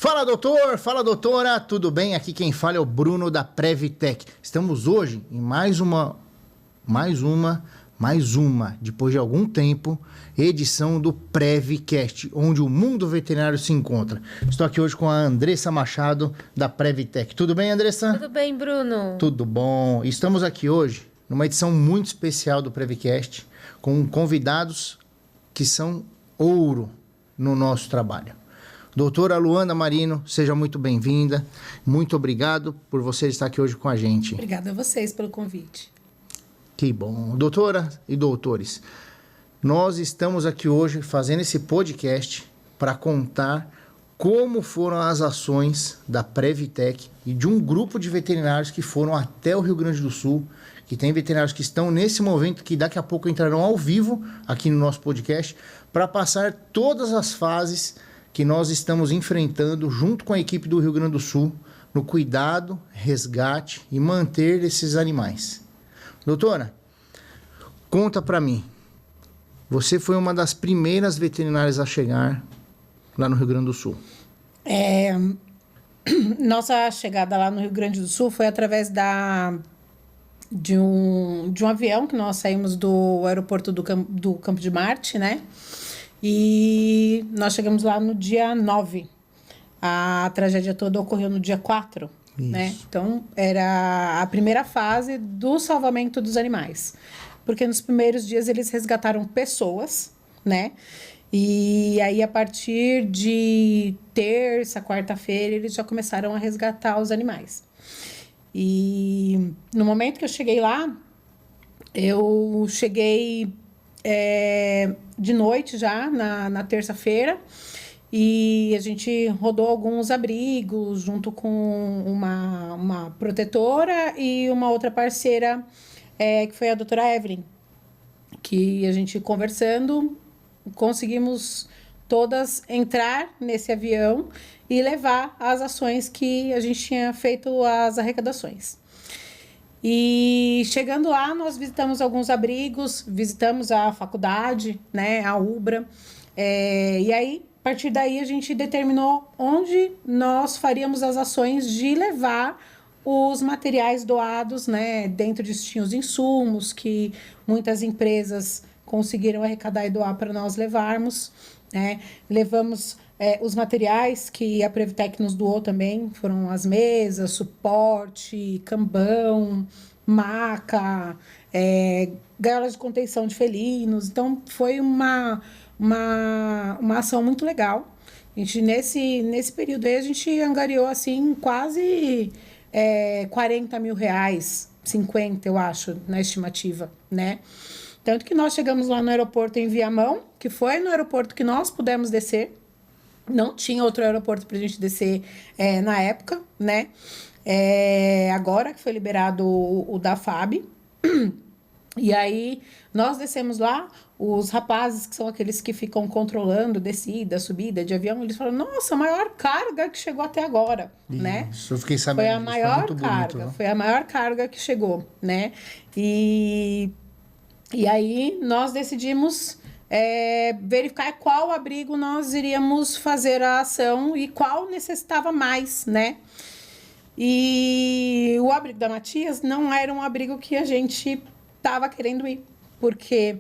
Fala doutor, fala doutora, tudo bem? Aqui quem fala é o Bruno da Previtec. Estamos hoje em mais uma, depois de algum tempo, edição do Previcast, onde o mundo veterinário se encontra. Estou aqui hoje com a Andressa Machado da Previtec. Tudo bem, Andressa? Tudo bem, Bruno? Tudo bom. Estamos aqui hoje numa edição muito especial do Previcast, com convidados que são ouro no nosso trabalho. Doutora Luana Marino, seja muito bem-vinda. Muito obrigado por você estar aqui hoje com a gente. Obrigada a vocês pelo convite. Que bom. Doutora e doutores, nós estamos aqui hoje fazendo esse podcast para contar como foram as ações da Previtec e de um grupo de veterinários que foram até o Rio Grande do Sul, que tem veterinários que estão nesse momento, que daqui a pouco entrarão ao vivo aqui no nosso podcast, para passar todas as fases que nós estamos enfrentando junto com a equipe do Rio Grande do Sul no cuidado, resgate e manter esses animais. Doutora, conta para mim, você foi uma das primeiras veterinárias a chegar lá no Rio Grande do Sul. Nossa chegada lá no Rio Grande do Sul foi através de um avião que nós saímos do aeroporto do Campo de Marte, né? E nós chegamos lá no dia 9. A tragédia toda ocorreu no dia 4, né? Então, era a primeira fase do salvamento dos animais. Porque nos primeiros dias eles resgataram pessoas, né? E aí, a partir de terça, quarta-feira, eles já começaram a resgatar os animais. E no momento que eu cheguei lá, eu cheguei de noite já, na terça-feira, e a gente rodou alguns abrigos junto com uma protetora e uma outra parceira, que foi a doutora Evelyn, que a gente conversando, conseguimos todas entrar nesse avião e levar as ações que a gente tinha feito, as arrecadações. E chegando lá, nós visitamos alguns abrigos, visitamos a faculdade, né, a UBRA, e aí, a partir daí, a gente determinou onde nós faríamos as ações de levar os materiais doados, né, dentro disso tinha os insumos que muitas empresas conseguiram arrecadar e doar para nós levarmos, né, levamos os materiais que a Previtec nos doou também, foram as mesas, suporte, cambão, maca, gaiolas de contenção de felinos. Então, foi uma ação muito legal. A gente, nesse período aí, a gente angariou, assim, quase 40 mil reais, 50, eu acho, na estimativa, né? Tanto que nós chegamos lá no aeroporto em Viamão, que foi no aeroporto que nós pudemos descer. Não tinha outro aeroporto para a gente descer na época, né? Agora que foi liberado o da FAB. E aí, nós descemos lá, os rapazes, que são aqueles que ficam controlando descida, subida de avião, eles falaram, nossa, a maior carga que chegou até agora, né? Isso, eu fiquei sabendo. Foi a maior carga, bonito, foi a maior carga que chegou, né? E aí, nós decidimos verificar qual abrigo nós iríamos fazer a ação e qual necessitava mais, né? E o abrigo da Matias não era um abrigo que a gente estava querendo ir, porque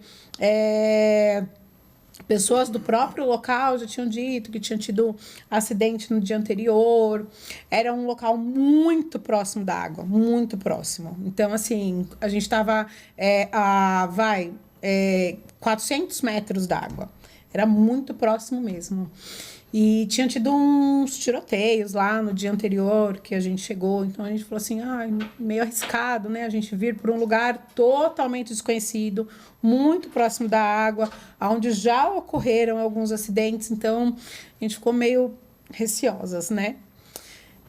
pessoas do próprio local já tinham dito que tinham tido acidente no dia anterior. Era um local muito próximo da água, muito próximo. Então, assim, a gente estava 400 metros d'água. Era muito próximo mesmo. E tinha tido uns tiroteios lá no dia anterior que a gente chegou. Então, a gente falou assim, meio arriscado, né? A gente vir para um lugar totalmente desconhecido, muito próximo da água, onde já ocorreram alguns acidentes. Então, a gente ficou meio receosas, né?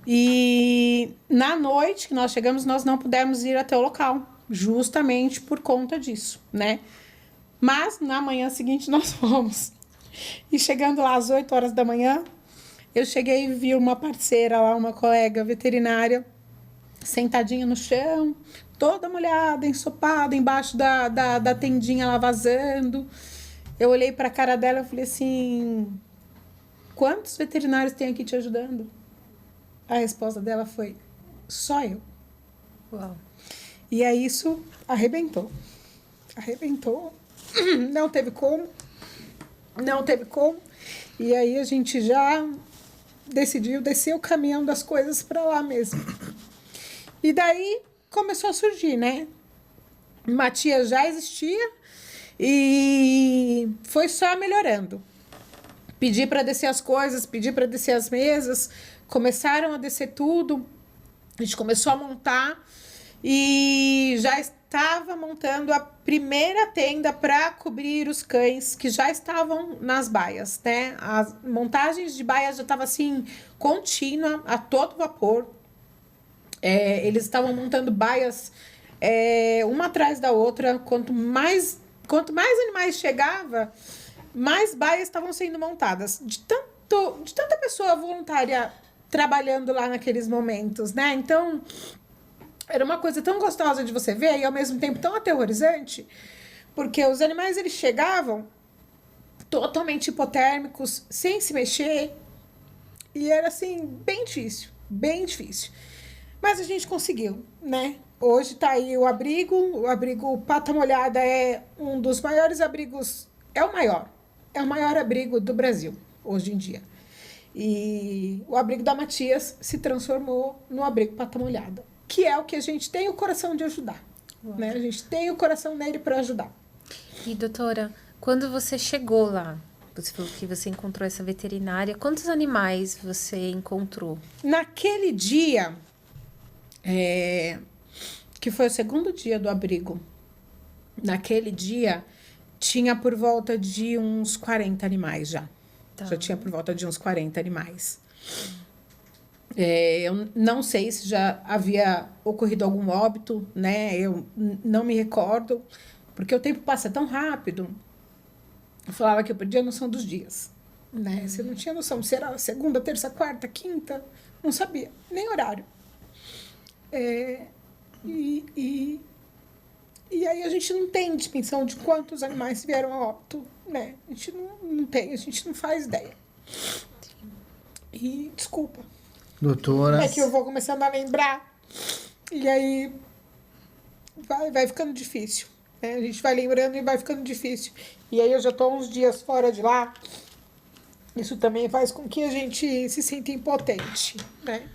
E na noite que nós chegamos, nós não pudemos ir até o local, justamente por conta disso, né? Mas, na manhã seguinte, nós fomos. E chegando lá às 8 horas da manhã, eu cheguei e vi uma parceira lá, uma colega veterinária, sentadinha no chão, toda molhada, ensopada, embaixo da tendinha lá vazando. Eu olhei para a cara dela e falei assim, quantos veterinários tem aqui te ajudando? A resposta dela foi, só eu. Uau. E aí isso arrebentou. Arrebentou. Não teve como. Não teve como. E aí a gente já decidiu descer o caminhão das coisas para lá mesmo. E daí começou a surgir, né? Matias já existia e foi só melhorando. Pedi para descer as coisas, pedi para descer as mesas, começaram a descer tudo. A gente começou a montar e já estava montando a primeira tenda para cobrir os cães que já estavam nas baias, né? As montagens de baias já estavam assim, contínua, a todo vapor. Eles estavam montando baias uma atrás da outra. Quanto mais animais chegava, mais baias estavam sendo montadas. De tanta pessoa voluntária trabalhando lá naqueles momentos, né? Então, era uma coisa tão gostosa de você ver e ao mesmo tempo tão aterrorizante, porque os animais eles chegavam totalmente hipotérmicos, sem se mexer, e era assim, bem difícil, bem difícil. Mas a gente conseguiu, né? Hoje tá aí o abrigo Pata Molhada é um dos maiores abrigos, é o maior abrigo do Brasil, hoje em dia. E o abrigo da Matias se transformou no abrigo Pata Molhada, que é o que a gente tem o coração de ajudar, né? A gente tem o coração nele para ajudar. E, doutora, quando você chegou lá, você falou que você encontrou essa veterinária, quantos animais você encontrou? Naquele dia, que foi o segundo dia do abrigo, naquele dia tinha por volta de uns 40 animais já. Tá. Já tinha por volta de uns 40 animais. Eu não sei se já havia ocorrido algum óbito, né? Eu não me recordo, porque o tempo passa tão rápido. Eu falava que eu perdia a noção dos dias, né? Você não tinha noção se era segunda, terça, quarta, quinta, não sabia, nem horário. E aí a gente não tem dimensão de quantos animais vieram a óbito, né? A gente não tem, a gente não faz ideia. E desculpa. Doutora. É que eu vou começando a lembrar. E aí vai ficando difícil, né? A gente vai lembrando e vai ficando difícil. E aí eu já tô uns dias fora de lá. Isso também faz com que a gente se sinta impotente, né?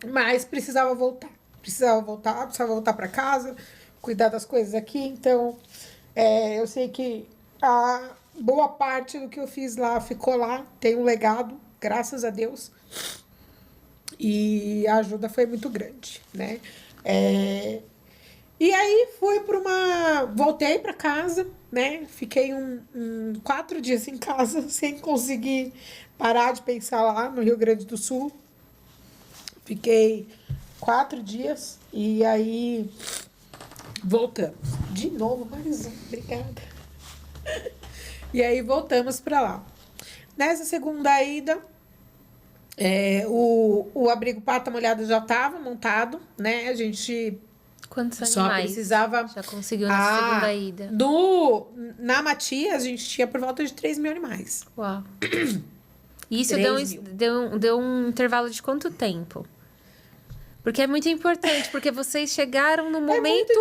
Mas precisava voltar. Precisava voltar para casa, cuidar das coisas aqui. Então, eu sei que a boa parte do que eu fiz lá ficou lá. Tem um legado, graças a Deus. E a ajuda foi muito grande, né? E aí voltei para casa, né? Fiquei 4 dias em casa sem conseguir parar de pensar lá no Rio Grande do Sul. Fiquei 4 dias e aí voltamos. De novo, mais um. Obrigada. E aí voltamos para lá. Nessa segunda ida, o abrigo Pata Molhada já estava montado, né? A gente Quantos só animais precisava... já conseguiu na segunda ida? Na Matias, a gente tinha por volta de 3 mil animais. Uau. Isso 3 deu um intervalo de quanto tempo? Porque é muito importante, porque vocês chegaram no momento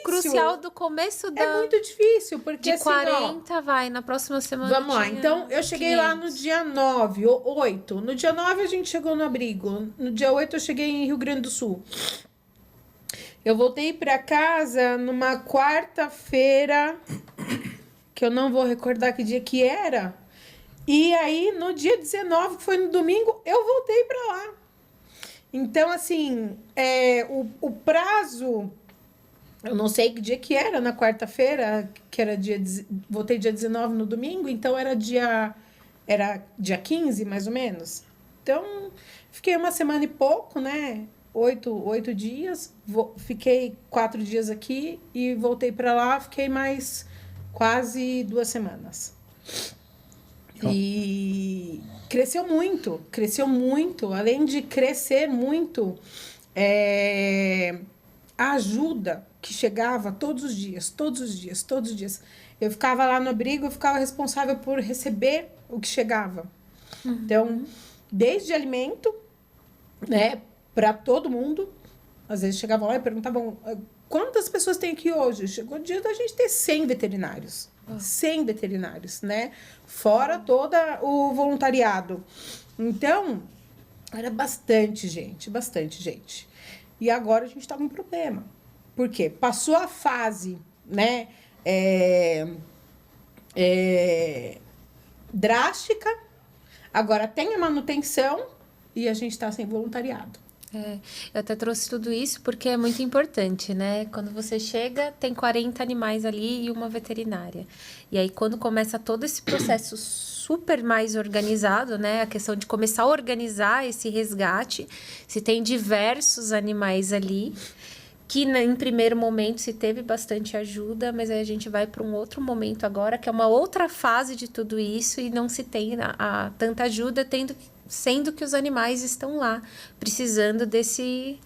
crucial do começo da... É muito difícil, porque de assim, 40, na próxima semana. Vamos lá, então eu cheguei 500. lá no dia 9, ou 8. No dia 9 a gente chegou no abrigo. No dia 8 eu cheguei em Rio Grande do Sul. Eu voltei para casa numa quarta-feira, que eu não vou recordar que dia que era. E aí, no dia 19, que foi no domingo, eu voltei para lá. Então, assim, o prazo... Eu não sei que dia que era na quarta-feira, que era voltei dia 19 no domingo, então era dia 15, mais ou menos. Então, fiquei uma semana e pouco, né? 8 dias. Fiquei 4 dias aqui e voltei para lá, fiquei mais quase 2 semanas. E cresceu muito. Além de crescer muito, a ajuda que chegava todos os dias. Eu ficava lá no abrigo, eu ficava responsável por receber o que chegava. Então, desde alimento, né, para todo mundo. Às vezes chegavam lá e perguntavam, quantas pessoas tem aqui hoje? Chegou o dia da gente ter 100 veterinários. 100 veterinários, né? Fora todo o voluntariado. Então, era bastante gente, bastante gente. E agora a gente está com um problema. Por quê? Passou a fase, né, drástica, agora tem a manutenção e a gente está sem voluntariado. Eu até trouxe tudo isso porque é muito importante, né? Quando você chega, tem 40 animais ali e uma veterinária. E aí, quando começa todo esse processo super mais organizado, né? A questão de começar a organizar esse resgate, se tem diversos animais ali, que em primeiro momento se teve bastante ajuda, mas aí a gente vai para um outro momento agora, que é uma outra fase de tudo isso e não se tem tanta ajuda, sendo que os animais estão lá, precisando desse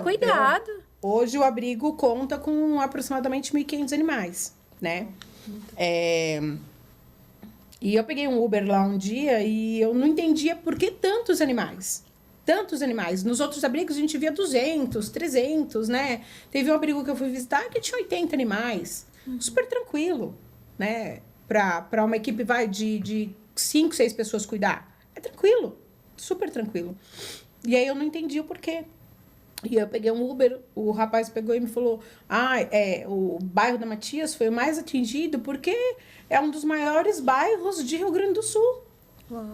cuidado. Hoje o abrigo conta com aproximadamente 1.500 animais, né? E eu peguei um Uber lá um dia e eu não entendia por que tantos animais. Tantos animais. Nos outros abrigos a gente via 200, 300, né? Teve um abrigo que eu fui visitar que tinha 80 animais. Super tranquilo, né? Para uma equipe de 5, 6 pessoas cuidar. É tranquilo, super tranquilo. E aí eu não entendi o porquê. E eu peguei um Uber, o rapaz pegou e me falou, o bairro da Matias foi o mais atingido porque é um dos maiores bairros de Rio Grande do Sul,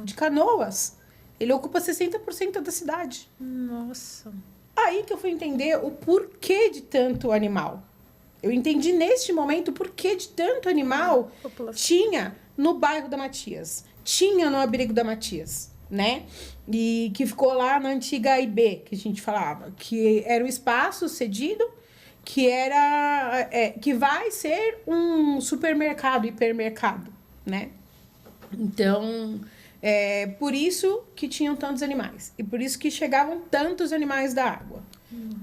de Canoas. Ele ocupa 60% da cidade. Nossa. Aí que eu fui entender o porquê de tanto animal. Eu entendi neste momento o porquê de tanto animal tinha no bairro da Matias. Tinha no abrigo da Matias, né? E que ficou lá na antiga AIB, que a gente falava. Que era um espaço cedido, que vai ser um supermercado, hipermercado, né? Então, por isso que tinham tantos animais. E por isso que chegavam tantos animais da água.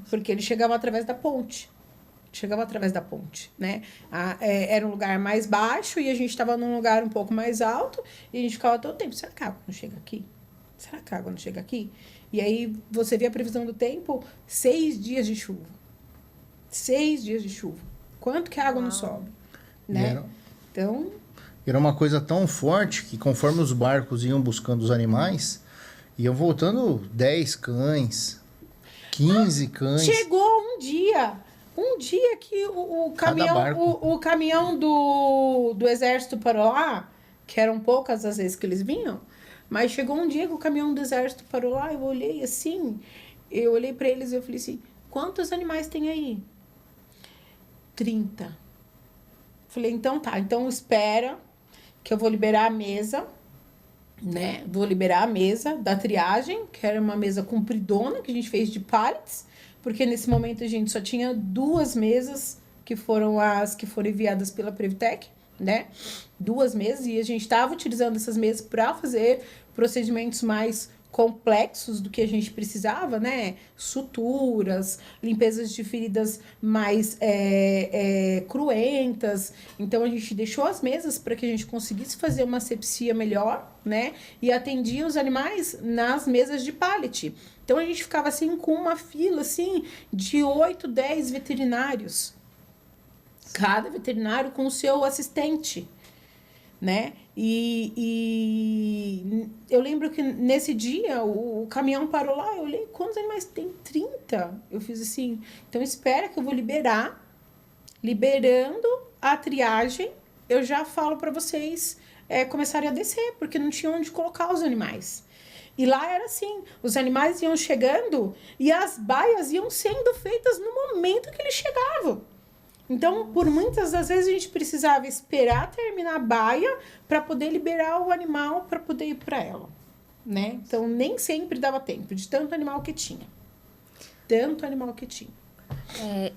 Porque eles chegavam através da ponte. Né? Era um lugar mais baixo e a gente estava num lugar um pouco mais alto e a gente ficava todo tempo, será que a água não chega aqui? Será que a água não chega aqui? E aí você vê a previsão do tempo, 6 dias de chuva. 6 dias de chuva. Quanto que a água não sobe? Né? Então... Era uma coisa tão forte que conforme os barcos iam buscando os animais, iam voltando 10 cães, 15 cães. Chegou um dia que o caminhão do exército parou lá, que eram poucas as vezes que eles vinham, mas chegou um dia que o caminhão do exército parou lá, eu olhei assim, eu olhei para eles e eu falei assim, quantos animais tem aí? 30. Falei, então tá, então espera que eu vou liberar a mesa, né? Vou liberar a mesa da triagem, que era uma mesa compridona que a gente fez de pallets, porque nesse momento a gente só tinha 2 mesas que foram as que foram enviadas pela Previtec, né? 2 mesas, e a gente estava utilizando essas mesas para fazer procedimentos mais complexos do que a gente precisava, né? Suturas, limpezas de feridas mais cruentas. Então, a gente deixou as mesas para que a gente conseguisse fazer uma asepsia melhor, né? E atendia os animais nas mesas de pallet. Então, a gente ficava, assim, com uma fila, assim, de 8, 10 veterinários. Cada veterinário com o seu assistente, né? E eu lembro que nesse dia o caminhão parou lá, eu olhei, quantos animais tem? 30. Eu fiz assim, então espera que eu vou liberando a triagem, eu já falo para vocês começarem a descer, porque não tinha onde colocar os animais. E lá era assim, os animais iam chegando e as baias iam sendo feitas no momento que eles chegavam. Então, por muitas das vezes, a gente precisava esperar terminar a baia para poder liberar o animal para poder ir para ela, né? Então, nem sempre dava tempo, de tanto animal que tinha.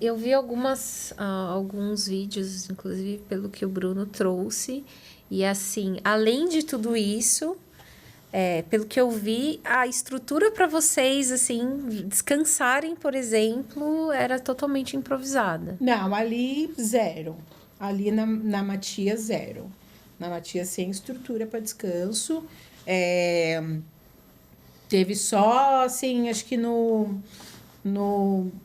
Eu vi alguns vídeos, inclusive pelo que o Bruno trouxe, e assim, além de tudo isso, pelo que eu vi, a estrutura para vocês, assim, descansarem, por exemplo, era totalmente improvisada. Não, ali zero. Ali na Matias, zero. Na Matias sem estrutura para descanso. Teve só, assim, acho que no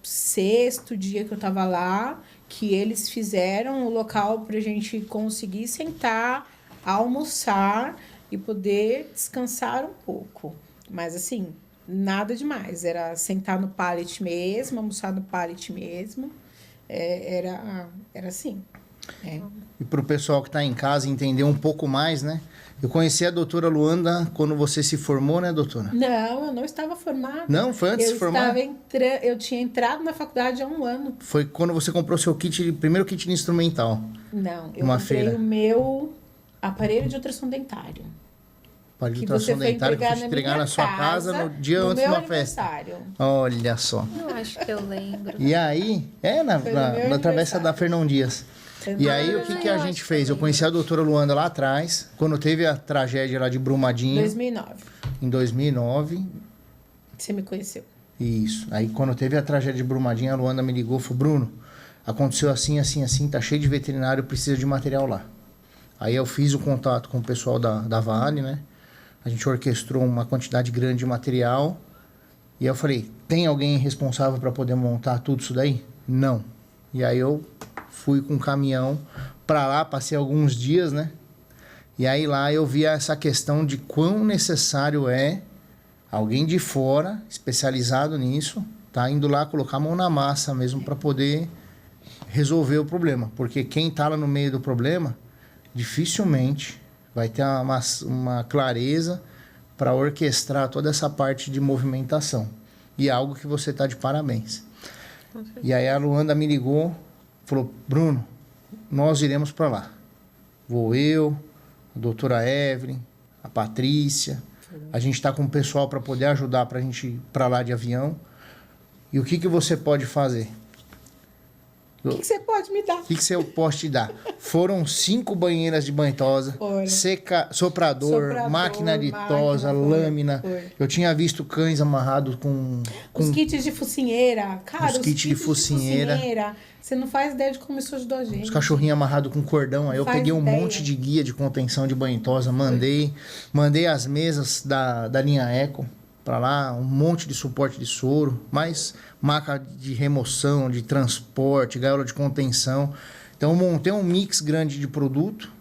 6º dia que eu tava lá, que eles fizeram o local pra gente conseguir sentar, almoçar e poder descansar um pouco. Mas, assim, nada demais. Era sentar no pallet mesmo, almoçar no pallet mesmo. Era assim. E para o pessoal que está em casa entender um pouco mais, né? Eu conheci a doutora Luanda quando você se formou, né, doutora? Não, eu não estava formada. Não? Foi antes de formar? Eu tinha entrado na faculdade há 1 ano. Foi quando você comprou seu primeiro kit de instrumental. Não, eu Uma comprei feira. o meu aparelho de ultrassom dentário. Para de Que ultrassom você foi dentário que eu fui entregar minha na sua casa no dia no antes de meu uma festa. aniversário. Olha só. Eu acho que eu lembro. E aí, Foi no meu na travessa aniversário. da Fernão Dias. E aí, o que a eu gente acho que fez? eu Eu conheci a doutora Luanda lá atrás, quando teve a tragédia lá de Brumadinho, 2009. em 2009. Você me conheceu. Isso. Aí, quando teve a tragédia de Brumadinho, a Luanda me ligou e falou, Bruno, aconteceu assim, assim, assim, tá cheio de veterinário, precisa de material lá. Aí eu fiz o contato com o pessoal da Vale, né? A gente orquestrou uma quantidade grande de material. E eu falei, tem alguém responsável para poder montar tudo isso daí? Não. E aí eu fui com um caminhão para lá, passei alguns dias, né? E aí lá eu vi essa questão de quão necessário é alguém de fora, especializado nisso, tá indo lá colocar a mão na massa mesmo para poder resolver o problema. Porque quem tá lá no meio do problema, dificilmente vai ter uma clareza para orquestrar toda essa parte de movimentação. E é algo que você tá de parabéns. E aí a Luanda me ligou, falou, Bruno, nós iremos para lá. Vou eu, a doutora Evelyn, a Patrícia. A gente está com o pessoal para poder ajudar para a gente ir para lá de avião. E o que você pode fazer? O que você pode me dar? O que eu posso te dar? Foram 5 banheiras de banho tosa, soprador, máquina de tosa, lâmina. Foi. Eu tinha visto cães amarrados com Os kits de focinheira. Cara, Os kits de focinheira. Você não faz ideia de como isso ajudou a gente. os cachorrinhos amarrados com cordão. Aí eu Faz peguei um ideia. monte de guia de contenção de banho tosa, mandei as mesas da linha Eco para lá, um monte de suporte de soro, mais maca de remoção, de transporte, gaiola de contenção. Então eu montei um mix grande de produto,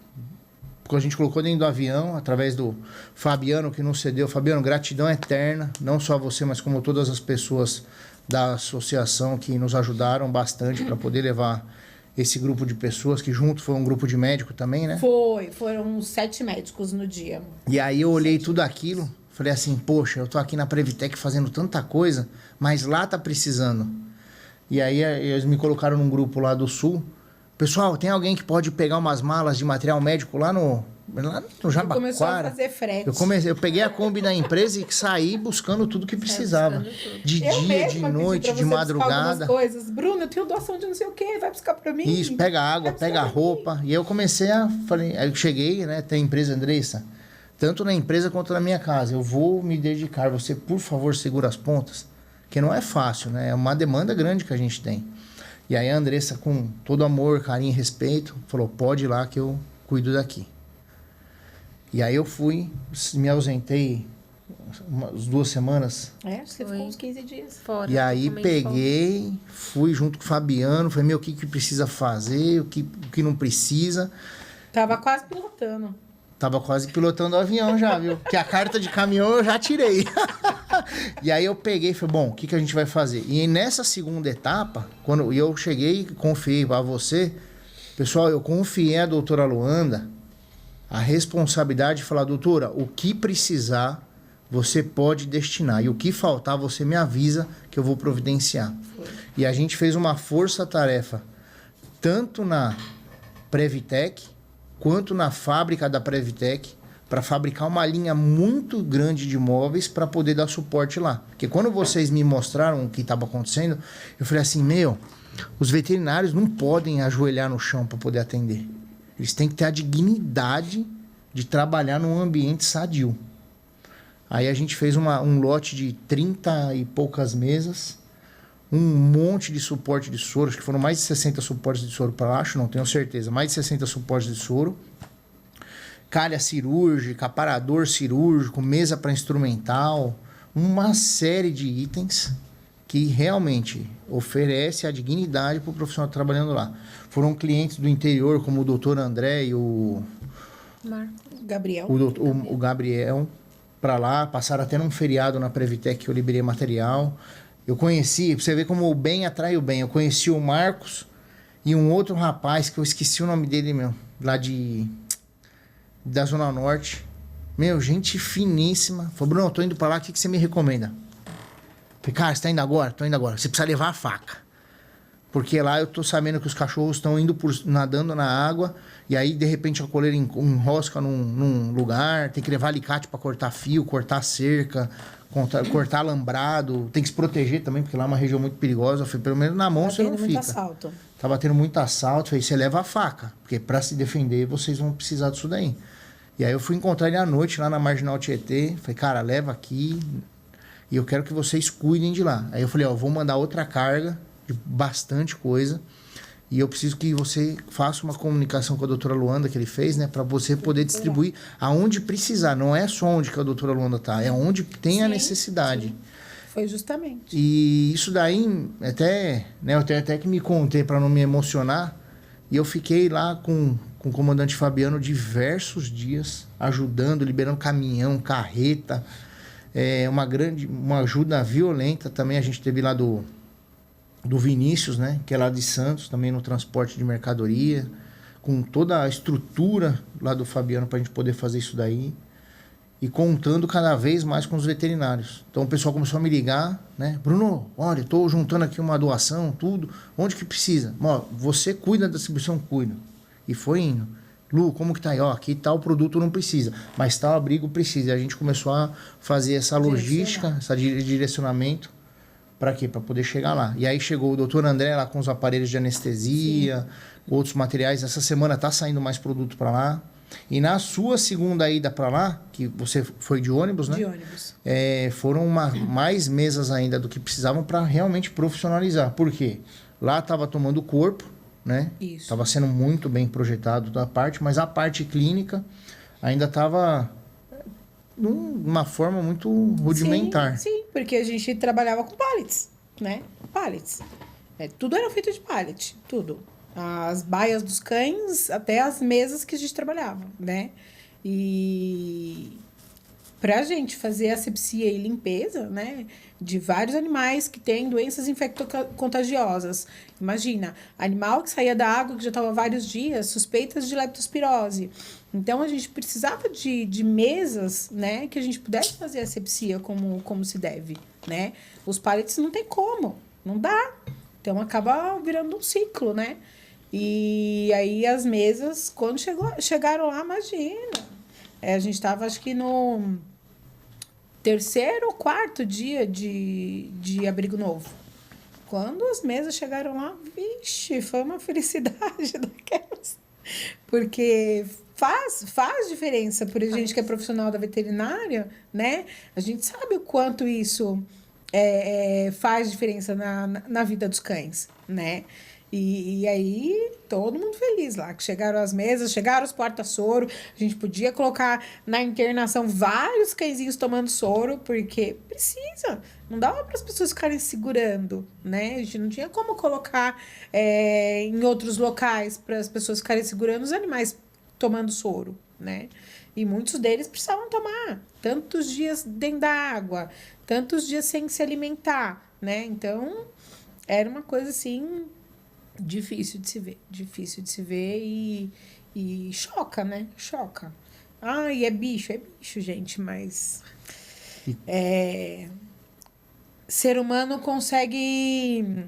que a gente colocou dentro do avião, através do Fabiano que nos cedeu. Fabiano, gratidão eterna, não só a você, mas como todas as pessoas da associação que nos ajudaram bastante para poder levar esse grupo de pessoas, que junto foi um grupo de médico também, né? Foram uns 7 médicos no dia. E aí eu olhei tudo aquilo, falei assim, poxa, eu tô aqui na Previtec fazendo tanta coisa, mas lá tá precisando. E aí eles me colocaram num grupo lá do Sul. Pessoal, tem alguém que pode pegar umas malas de material médico lá no Jabaquara? Começou a fazer frete. Eu peguei a Kombi da empresa e saí buscando tudo que precisava. De Eu dia, de mesma pedi noite, pra de você buscar madrugada. algumas coisas. Bruno, eu tenho doação de não sei o quê, vai buscar pra mim. Isso, pega água, Vai buscar pega pra mim. roupa. E eu comecei aí eu cheguei, né? Tem empresa, Andressa, tanto na empresa quanto na minha casa. Eu vou me dedicar. Você, por favor, segura as pontas. Que não é fácil, né? É uma demanda grande que a gente tem. E aí a Andressa, com todo amor, carinho e respeito, falou, pode ir lá que eu cuido daqui. E aí eu fui, me ausentei umas 2 semanas. Você ficou uns 15 dias. Fora, E aí também peguei, fui junto com o Fabiano, falei, meu, o que precisa fazer, o que não precisa. Tava quase pilotando. Tava quase pilotando o avião já, viu? Que a carta de caminhão eu já tirei. E aí eu peguei e falei, bom, o que a gente vai fazer? E nessa segunda etapa, quando eu cheguei e confiei a você, pessoal, eu confiei a doutora Luanda a responsabilidade de falar, doutora, o que precisar, você pode destinar. E o que faltar, você me avisa que eu vou providenciar. E a gente fez uma força-tarefa, tanto na Previtec, quanto na fábrica da Previtec, para fabricar uma linha muito grande de móveis para poder dar suporte lá. Porque quando vocês me mostraram o que estava acontecendo, eu falei assim, os veterinários não podem ajoelhar no chão para poder atender. Eles têm que ter a dignidade de trabalhar num ambiente sadio. Aí a gente fez um lote de 30 e poucas mesas, um monte de suporte de soro, acho que foram mais de 60 suportes de soro para baixo, não tenho certeza, mais de 60 suportes de soro. calha cirúrgica, aparador cirúrgico, mesa para instrumental, uma série de itens que realmente oferece a dignidade para o profissional trabalhando lá. Foram clientes do interior, como o doutor André e o Gabriel. O Gabriel, para lá, passaram até num feriado na Previtec que eu liberei material. Eu conheci, pra você ver como o bem atrai o bem, eu conheci o Marcos e um outro rapaz, que eu esqueci o nome dele, lá da Zona Norte. Gente finíssima. Falei, Bruno, eu tô indo pra lá, o que você me recomenda? Falei, cara, você tá indo agora? Tô indo agora. Você precisa levar a faca. Porque lá eu tô sabendo que os cachorros estão nadando na água, e aí, de repente, a coleira enrosca num lugar, tem que levar alicate para cortar fio, cortar cerca, cortar alambrado, tem que se proteger também, porque lá é uma região muito perigosa. Eu falei, pelo menos na mão você não fica. Assalto. Tava tendo muito assalto. Eu falei, você leva a faca, porque para se defender vocês vão precisar disso daí. E aí eu fui encontrar ele à noite lá na Marginal Tietê. Falei, cara, leva aqui e eu quero que vocês cuidem de lá. Aí eu falei, vou mandar outra carga de bastante coisa e eu preciso que você faça uma comunicação com a doutora Luanda que ele fez, né? Para você poder distribuir aonde precisar. Não é só onde que a doutora Luanda tá, é onde tem a necessidade. Sim. Foi justamente. E isso daí, até, né? Eu tenho até que me contei para não me emocionar. E eu fiquei lá com o comandante Fabiano diversos dias, ajudando, liberando caminhão, carreta. Uma ajuda violenta também. A gente teve lá do Vinícius, né? Que é lá de Santos, também no transporte de mercadoria. Com toda a estrutura lá do Fabiano para a gente poder fazer isso daí. E contando cada vez mais com os veterinários. Então o pessoal começou a me ligar, né? Bruno, olha, estou juntando aqui uma doação, tudo. Onde que precisa? Você cuida da distribuição, cuida. E foi indo. Lu, como que tá aí? Aqui tal produto não precisa, mas tal abrigo precisa. E a gente começou a fazer essa logística, esse direcionamento. Para quê? Para poder chegar lá. E aí chegou o doutor André lá com os aparelhos de anestesia, outros materiais. Essa semana tá saindo mais produto para lá. E na sua segunda ida para lá, que você foi de ônibus, né? De ônibus. Foram mais mesas ainda do que precisavam para realmente profissionalizar. Por quê? Lá estava tomando corpo, né? Isso. Estava sendo muito bem projetado da parte, mas a parte clínica ainda estava numa forma muito rudimentar. Sim, porque a gente trabalhava com pallets, né? Pallets. Tudo era feito de pallet, tudo. As baias dos cães, até as mesas que a gente trabalhava, né? E pra gente fazer asepsia e limpeza, né? De vários animais que têm doenças infectocontagiosas. Imagina, animal que saía da água, que já estava há vários dias, suspeitas de leptospirose. Então, a gente precisava de mesas, né? Que a gente pudesse fazer asepsia como se deve, né? Os pallets não tem como, não dá. Então, acaba virando um ciclo, né? E aí, as mesas, quando chegaram lá, imagina. A gente estava, acho que no terceiro ou quarto dia de abrigo novo. Quando as mesas chegaram lá, vixe, foi uma felicidade daquelas. Porque faz diferença por a gente que é profissional da veterinária, né? A gente sabe o quanto isso faz diferença na vida dos cães, né? E aí, todo mundo feliz lá, que chegaram as mesas, chegaram os porta-soro, a gente podia colocar na internação vários cãezinhos tomando soro, porque precisa, não dava para as pessoas ficarem segurando, né? A gente não tinha como colocar em outros locais para as pessoas ficarem segurando os animais tomando soro, né? E muitos deles precisavam tomar tantos dias dentro da água, tantos dias sem se alimentar, né? Então, era uma coisa assim difícil de se ver e choca, né? Choca. E é bicho, gente, mas ser humano consegue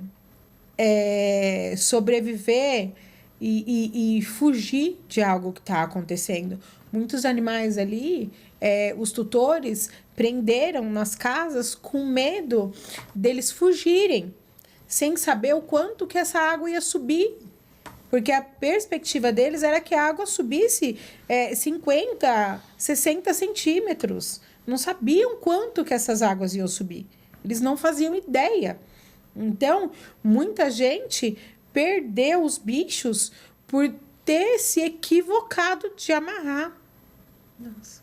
sobreviver e fugir de algo que está acontecendo. Muitos animais ali, os tutores prenderam nas casas com medo deles fugirem, sem saber o quanto que essa água ia subir. Porque a perspectiva deles era que a água subisse 50, 60 centímetros. Não sabiam quanto que essas águas iam subir. Eles não faziam ideia. Então, muita gente perdeu os bichos por ter se equivocado de amarrar, Nossa.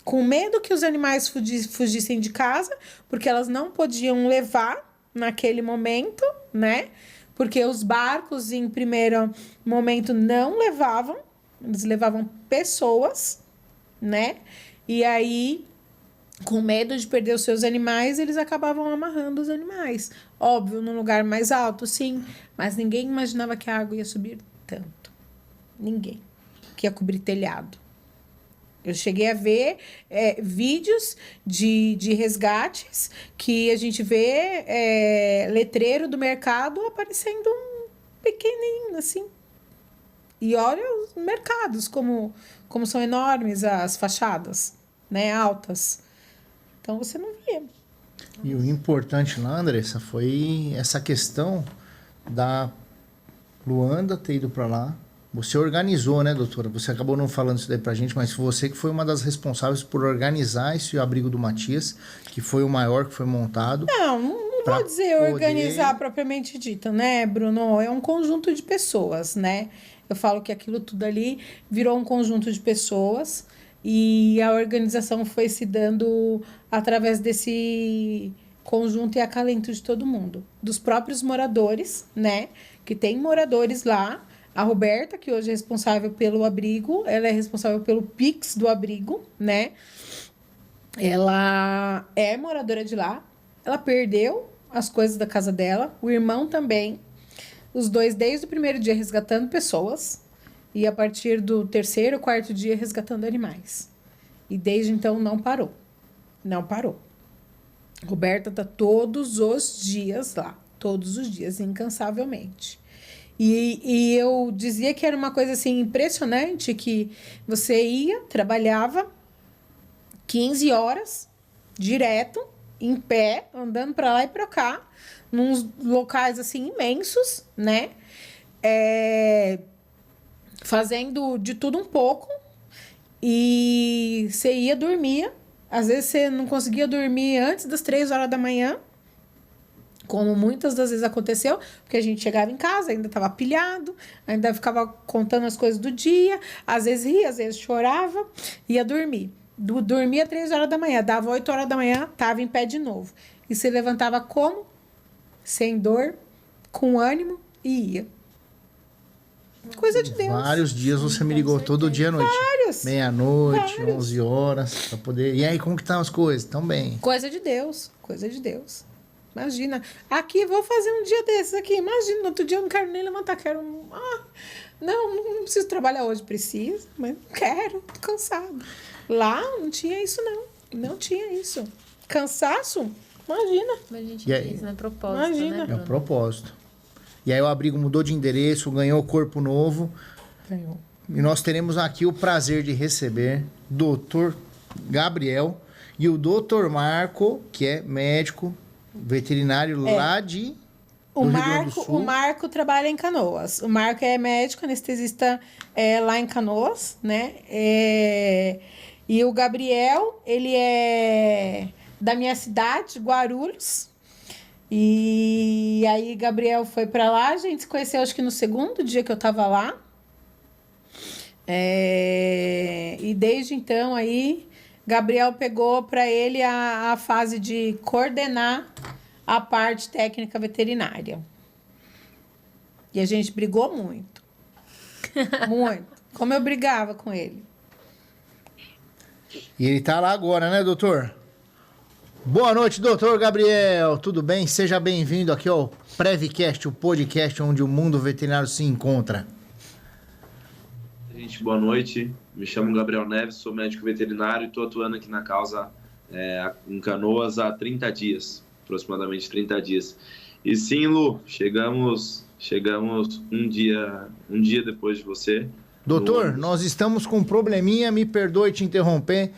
Com medo que os animais fugissem de casa, porque elas não podiam levar naquele momento, né? Porque os barcos, em primeiro momento, não levavam, eles levavam pessoas, né? E aí, com medo de perder os seus animais, eles acabavam amarrando os animais. Óbvio, num lugar mais alto, sim, mas ninguém imaginava que a água ia subir tanto. Ninguém. Que ia cobrir telhado. Eu cheguei a ver vídeos de resgates que a gente vê letreiro do mercado aparecendo um pequenininho, assim. E olha os mercados, como são enormes as fachadas, né, altas. Então, você não via. E o importante lá, Andressa, foi essa questão da Luanda ter ido para lá. Você organizou, né, doutora? Você acabou não falando isso daí pra gente, mas você que foi uma das responsáveis por organizar esse abrigo do Matias, que foi o maior que foi montado. Não vou dizer organizar propriamente dito, né, Bruno? É um conjunto de pessoas, né? Eu falo que aquilo tudo ali virou um conjunto de pessoas e a organização foi se dando através desse conjunto e acalento de todo mundo. Dos próprios moradores, né? Que tem moradores lá. A Roberta, que hoje é responsável pelo abrigo, ela é responsável pelo Pix do abrigo, né? Ela é moradora de lá. Ela perdeu as coisas da casa dela. O irmão também. Os dois, desde o primeiro dia, resgatando pessoas. E a partir do terceiro, quarto dia, resgatando animais. E desde então, não parou. Não parou. Roberta tá todos os dias lá. Todos os dias, incansavelmente. E eu dizia que era uma coisa assim impressionante, que você ia, trabalhava 15 horas, direto, em pé, andando para lá e para cá, nos locais assim imensos, né? Fazendo de tudo um pouco, e você ia dormir, às vezes você não conseguia dormir antes das 3 horas da manhã, como muitas das vezes aconteceu, porque a gente chegava em casa, ainda estava pilhado, ainda ficava contando as coisas do dia, às vezes ria, às vezes chorava, ia dormir. Dormia 3 horas da manhã, dava 8 horas da manhã, estava em pé de novo. E se levantava como? Sem dor, com ânimo e ia. Coisa de Deus. Vários dias você me ligou todo dia à noite. Vários. Meia-noite, 11 horas, para poder... E aí, como que estão as coisas? Estão bem. Coisa de Deus, coisa de Deus. Imagina, aqui, vou fazer um dia desses aqui. Imagina, no outro dia eu não quero nem levantar, quero... não preciso trabalhar hoje, preciso, mas não quero, tô cansado. Lá não tinha isso, não. Não tinha isso. Cansaço? Imagina. Mas a gente E aí? fez, né? Propósito, Imagina. né, É Bruno? o propósito. E aí o abrigo mudou de endereço, ganhou corpo novo. Ganhou. E nós teremos aqui o prazer de receber Dr. Gabriel e o Dr. Marco, que é médico veterinário lá do Rio Grande do Sul. O Marco trabalha em Canoas. O Marco é médico, anestesista lá em Canoas, né? E o Gabriel, ele é da minha cidade, Guarulhos. E aí, Gabriel foi para lá. A gente se conheceu, acho que no segundo dia que eu tava lá. E desde então, aí, Gabriel pegou para ele a fase de coordenar a parte técnica veterinária. E a gente brigou muito. Muito. Como eu brigava com ele. E ele tá lá agora, né, doutor? Boa noite, doutor Gabriel. Tudo bem? Seja bem-vindo aqui ao Prevcast, o podcast onde o mundo veterinário se encontra. Gente, boa noite. Me chamo Gabriel Neves, sou médico veterinário e estou atuando aqui na causa em Canoas há 30 dias, aproximadamente 30 dias. E sim, Lu, chegamos um dia depois de você. Doutor, nós estamos com um probleminha, me perdoe te interromper.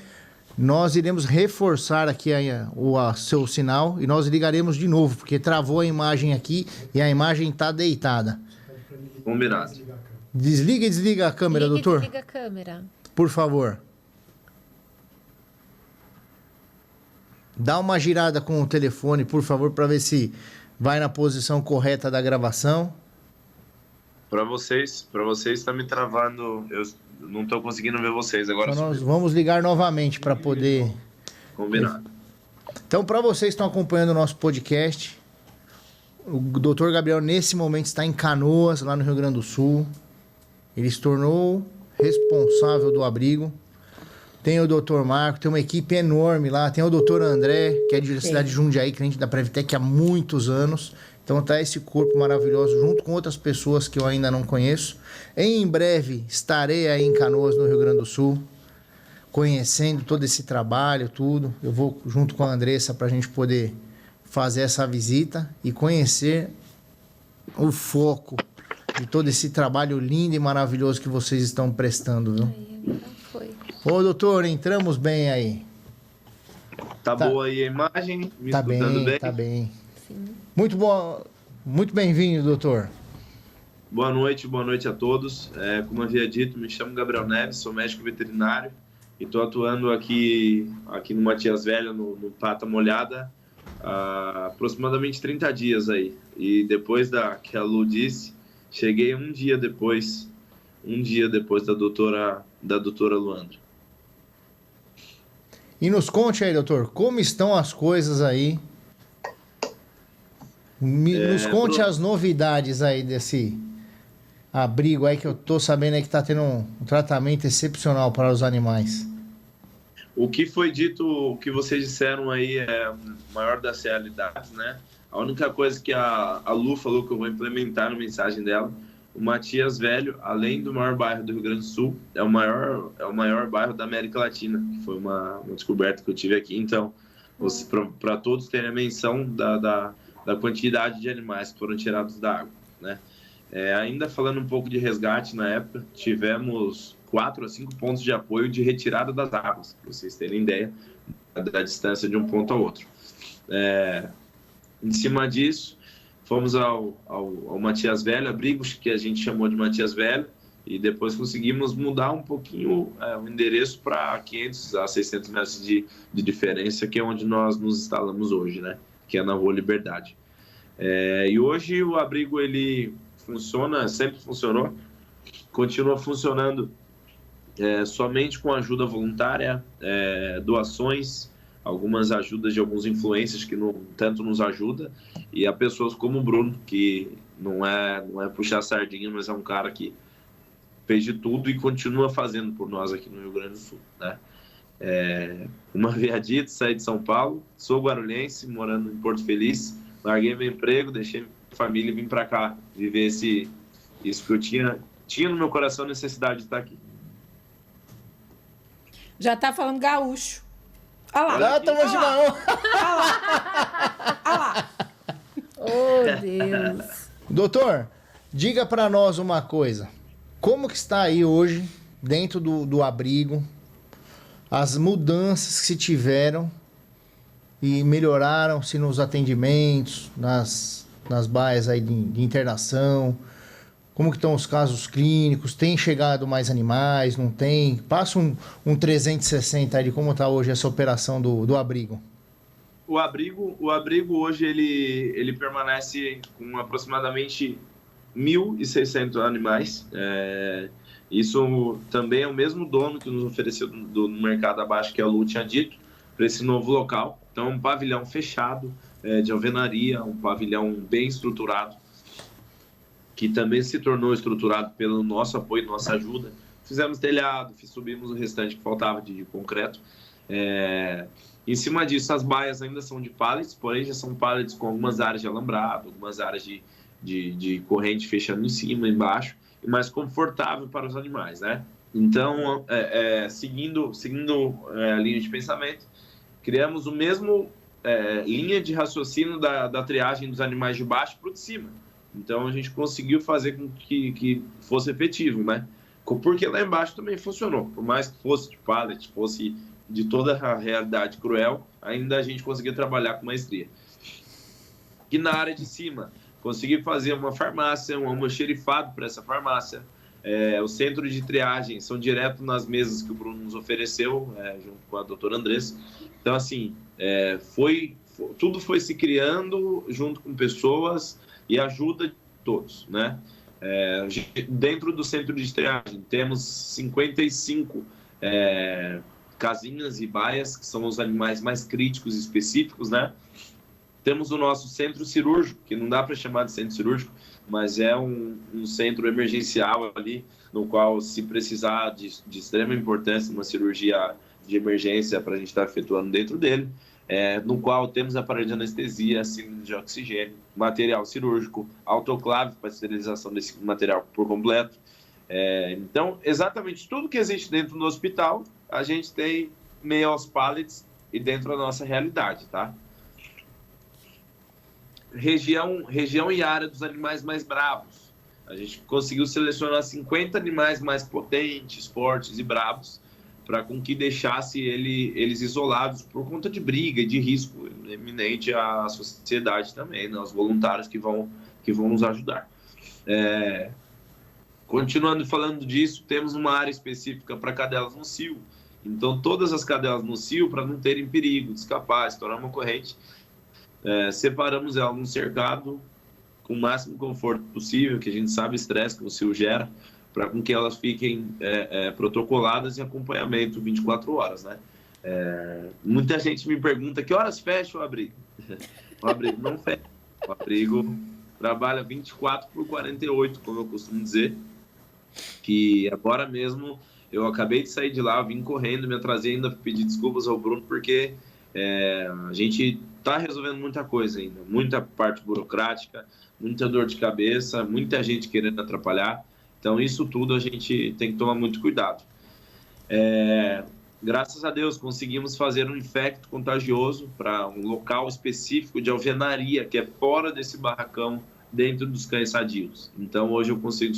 Nós iremos reforçar aqui o seu sinal e nós ligaremos de novo, porque travou a imagem aqui e a imagem está deitada. Combinado. Desliga e desliga a câmera, doutor. Desliga a câmera. Por favor. Dá uma girada com o telefone, por favor, para ver se vai na posição correta da gravação. Para vocês está me travando. não tô conseguindo ver vocês agora. Então nós vamos ligar novamente para poder... Combinado. Então, para vocês que estão acompanhando o nosso podcast, o Dr. Gabriel, nesse momento, está em Canoas, lá no Rio Grande do Sul. Ele se tornou responsável do abrigo. Tem o Dr. Marco, tem uma equipe enorme lá. Tem o Dr. André, que é de cidade de Jundiaí, cliente da Previtec há muitos anos. Então tá esse corpo maravilhoso, junto com outras pessoas que eu ainda não conheço. Em breve estarei aí em Canoas, no Rio Grande do Sul, conhecendo todo esse trabalho, tudo. Eu vou junto com a Andressa para a gente poder fazer essa visita e conhecer o foco de todo esse trabalho lindo e maravilhoso que vocês estão prestando, viu? Aí, foi. Ô, doutor, entramos bem aí. Tá boa aí a imagem? Me Tá escutando bem, tá bem. Sim. Muito bom, muito bem-vindo, doutor. Boa noite a todos. Como havia dito, me chamo Gabriel Neves, sou médico veterinário e estou atuando aqui no Matias Velho, no Pata Molhada, há aproximadamente 30 dias aí. E depois que a Lu disse, cheguei um dia depois da doutora Luandra. E nos conte aí, doutor, como estão as coisas aí? Nos conte as novidades aí desse abrigo aí, que eu tô sabendo aí que tá tendo um tratamento excepcional para os animais. O que foi dito, o que vocês disseram aí é a maior das realidades, né? A única coisa que a Lu falou que eu vou implementar na mensagem dela, o Matias Velho, além do maior bairro do Rio Grande do Sul, é o maior bairro da América Latina, que foi uma descoberta que eu tive aqui. Então, para todos terem a menção da quantidade de animais que foram tirados da água, né? Ainda falando um pouco de resgate, na época, tivemos 4 a 5 pontos de apoio de retirada das águas, para vocês terem ideia da distância de um ponto ao outro. Em cima disso, fomos ao Matias Velho, abrigo que a gente chamou de Matias Velho, e depois conseguimos mudar um pouquinho o endereço para 500 a 600 metros de diferença, que é onde nós nos instalamos hoje, né? Que é na Rua Liberdade. E hoje o abrigo ele funciona, sempre funcionou, continua funcionando somente com ajuda voluntária, doações, algumas ajudas de alguns influencers que tanto nos ajudam, e há pessoas como o Bruno, que não é puxar sardinha, mas é um cara que fez de tudo e continua fazendo por nós aqui no Rio Grande do Sul, né? Uma vez dito, saí de São Paulo, sou guarulhense, morando em Porto Feliz, larguei meu emprego, deixei minha família e vim para cá viver isso que eu tinha no meu coração necessidade de estar aqui. Já tá falando gaúcho. Olha lá. Estamos de mão. Olha lá. Oh, Deus. Doutor, diga para nós uma coisa. Como que está aí hoje, dentro do abrigo, as mudanças que se tiveram e melhoraram-se nos atendimentos, nas baias aí de internação? Como que estão os casos clínicos? Tem chegado mais animais? Não tem? Passa um 360 aí de como está hoje essa operação do abrigo. O abrigo hoje ele permanece com aproximadamente 1.600 animais. Isso também é o mesmo dono que nos ofereceu no mercado abaixo, que a Lu tinha dito, para esse novo local. Então, um pavilhão fechado de alvenaria, um pavilhão bem estruturado, que também se tornou estruturado pelo nosso apoio, nossa ajuda. Fizemos telhado, subimos o restante que faltava de concreto. Em cima disso, as baias ainda são de pallets, porém já são pallets com algumas áreas de alambrado, algumas áreas de corrente fechando em cima, embaixo, e mais confortável para os animais, né? Então, seguindo a linha de pensamento, criamos o mesmo linha de raciocínio da triagem dos animais de baixo para o de cima. Então, a gente conseguiu fazer com que fosse efetivo, né? Porque lá embaixo também funcionou. Por mais que fosse de pallet, fosse de toda a realidade cruel, ainda a gente conseguiu trabalhar com maestria. E na área de cima, consegui fazer uma farmácia, um almoxerifado para essa farmácia. O centro de triagem são direto nas mesas que o Bruno nos ofereceu, junto com a doutora Andressa. Então, assim, tudo foi se criando junto com pessoas e ajuda de todos, né? Dentro do centro de triagem, temos 55 casinhas e baias, que são os animais mais críticos e específicos, né? Temos o nosso centro cirúrgico, que não dá para chamar de centro cirúrgico, mas é um centro emergencial ali, no qual, se precisar de extrema importância, uma cirurgia de emergência para a gente estar efetuando dentro dele, no qual temos aparelho de anestesia, cilindro de oxigênio, material cirúrgico, autoclave para esterilização desse material por completo. Então, exatamente tudo que existe dentro do hospital, a gente tem meio aos pallets e dentro da nossa realidade, tá? Região e área dos animais mais bravos. A gente conseguiu selecionar 50 animais mais potentes, fortes e bravos, para com que deixasse eles isolados por conta de briga e de risco iminente à sociedade também, né? Os voluntários que vão nos ajudar. Continuando falando disso, temos uma área específica para cadelas no cio. Então, todas as cadelas no cio, para não terem perigo de escapar, estourar uma corrente, separamos elas num cercado com o máximo conforto possível, que a gente sabe o estresse que o cio gera, para com que elas fiquem protocoladas em acompanhamento 24 horas, né? Muita gente me pergunta que horas fecha o abrigo. O abrigo não fecha. O abrigo trabalha 24/48, como eu costumo dizer, que agora mesmo eu acabei de sair de lá, vim correndo, me atrasei ainda, pedir desculpas ao Bruno, porque a gente está resolvendo muita coisa ainda, muita parte burocrática, muita dor de cabeça, muita gente querendo atrapalhar. Então, isso tudo a gente tem que tomar muito cuidado. Graças a Deus, conseguimos fazer um infecto contagioso para um local específico de alvenaria, que é fora desse barracão, dentro dos cães sadios. Então, hoje eu consigo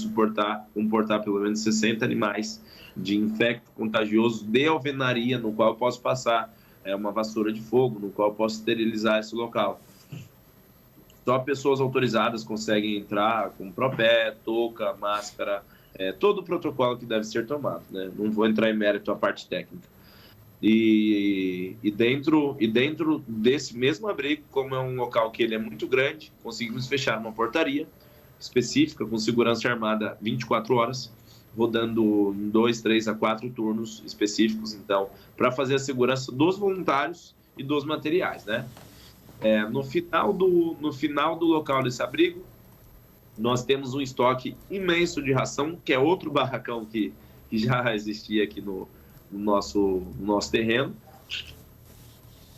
comportar pelo menos 60 animais de infecto contagioso de alvenaria, no qual eu posso passar uma vassoura de fogo, no qual eu posso esterilizar esse local. Só pessoas autorizadas conseguem entrar com propé, touca, máscara, todo o protocolo que deve ser tomado, né? Não vou entrar em mérito a parte técnica. E dentro desse mesmo abrigo, como é um local que ele é muito grande, conseguimos fechar uma portaria específica com segurança armada 24 horas, rodando em 2, 3 a 4 turnos específicos, então, para fazer a segurança dos voluntários e dos materiais, né? No final do local desse abrigo, nós temos um estoque imenso de ração, que é outro barracão que já existia aqui no nosso terreno.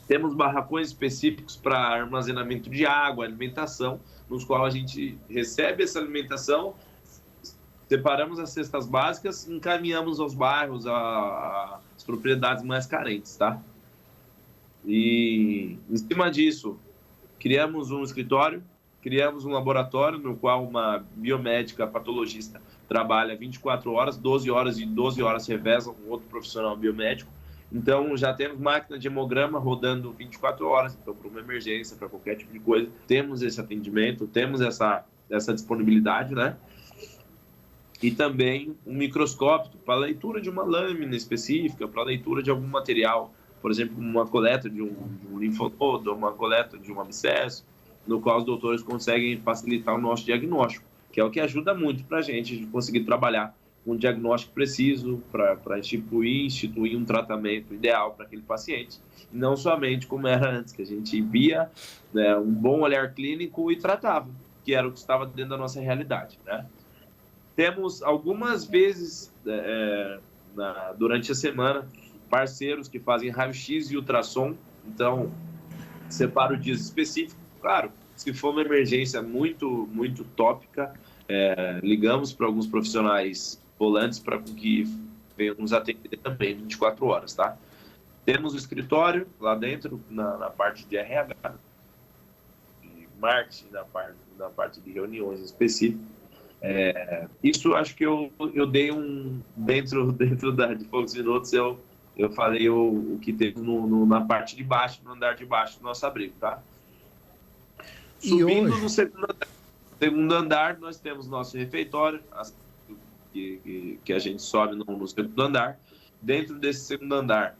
Temos barracões específicos para armazenamento de água, alimentação, nos quais a gente recebe essa alimentação, separamos as cestas básicas e encaminhamos aos bairros, às propriedades mais carentes, tá? E, em cima disso, criamos um escritório, criamos um laboratório no qual uma biomédica patologista trabalha 24 horas, 12 horas e 12 horas revezam com outro profissional biomédico. Então, já temos máquina de hemograma rodando 24 horas, então, para uma emergência, para qualquer tipo de coisa, temos esse atendimento, temos essa disponibilidade, né? E também um microscópio para leitura de uma lâmina específica, para leitura de algum material, por exemplo, uma coleta de um linfonodo, uma coleta de um abscesso, no qual os doutores conseguem facilitar o nosso diagnóstico, que é o que ajuda muito para a gente conseguir trabalhar com um diagnóstico preciso, para instituir um tratamento ideal para aquele paciente, e não somente como era antes, que a gente via, né, um bom olhar clínico e tratava, que era o que estava dentro da nossa realidade, né? Temos algumas vezes, durante a semana, parceiros que fazem raio-x e ultrassom, então separo dias específicos. Claro, se for uma emergência muito, muito tópica, ligamos para alguns profissionais volantes para que venham nos atender também 24 horas, tá? Temos o escritório lá dentro, na parte de RH, de marketing, na parte de reuniões específicas. Isso acho que eu dei dentro de poucos minutos eu falei o que teve na parte de baixo, no andar de baixo do nosso abrigo, tá? Subindo no segundo andar, nós temos nosso refeitório, que a gente sobe no segundo andar. Dentro desse segundo andar,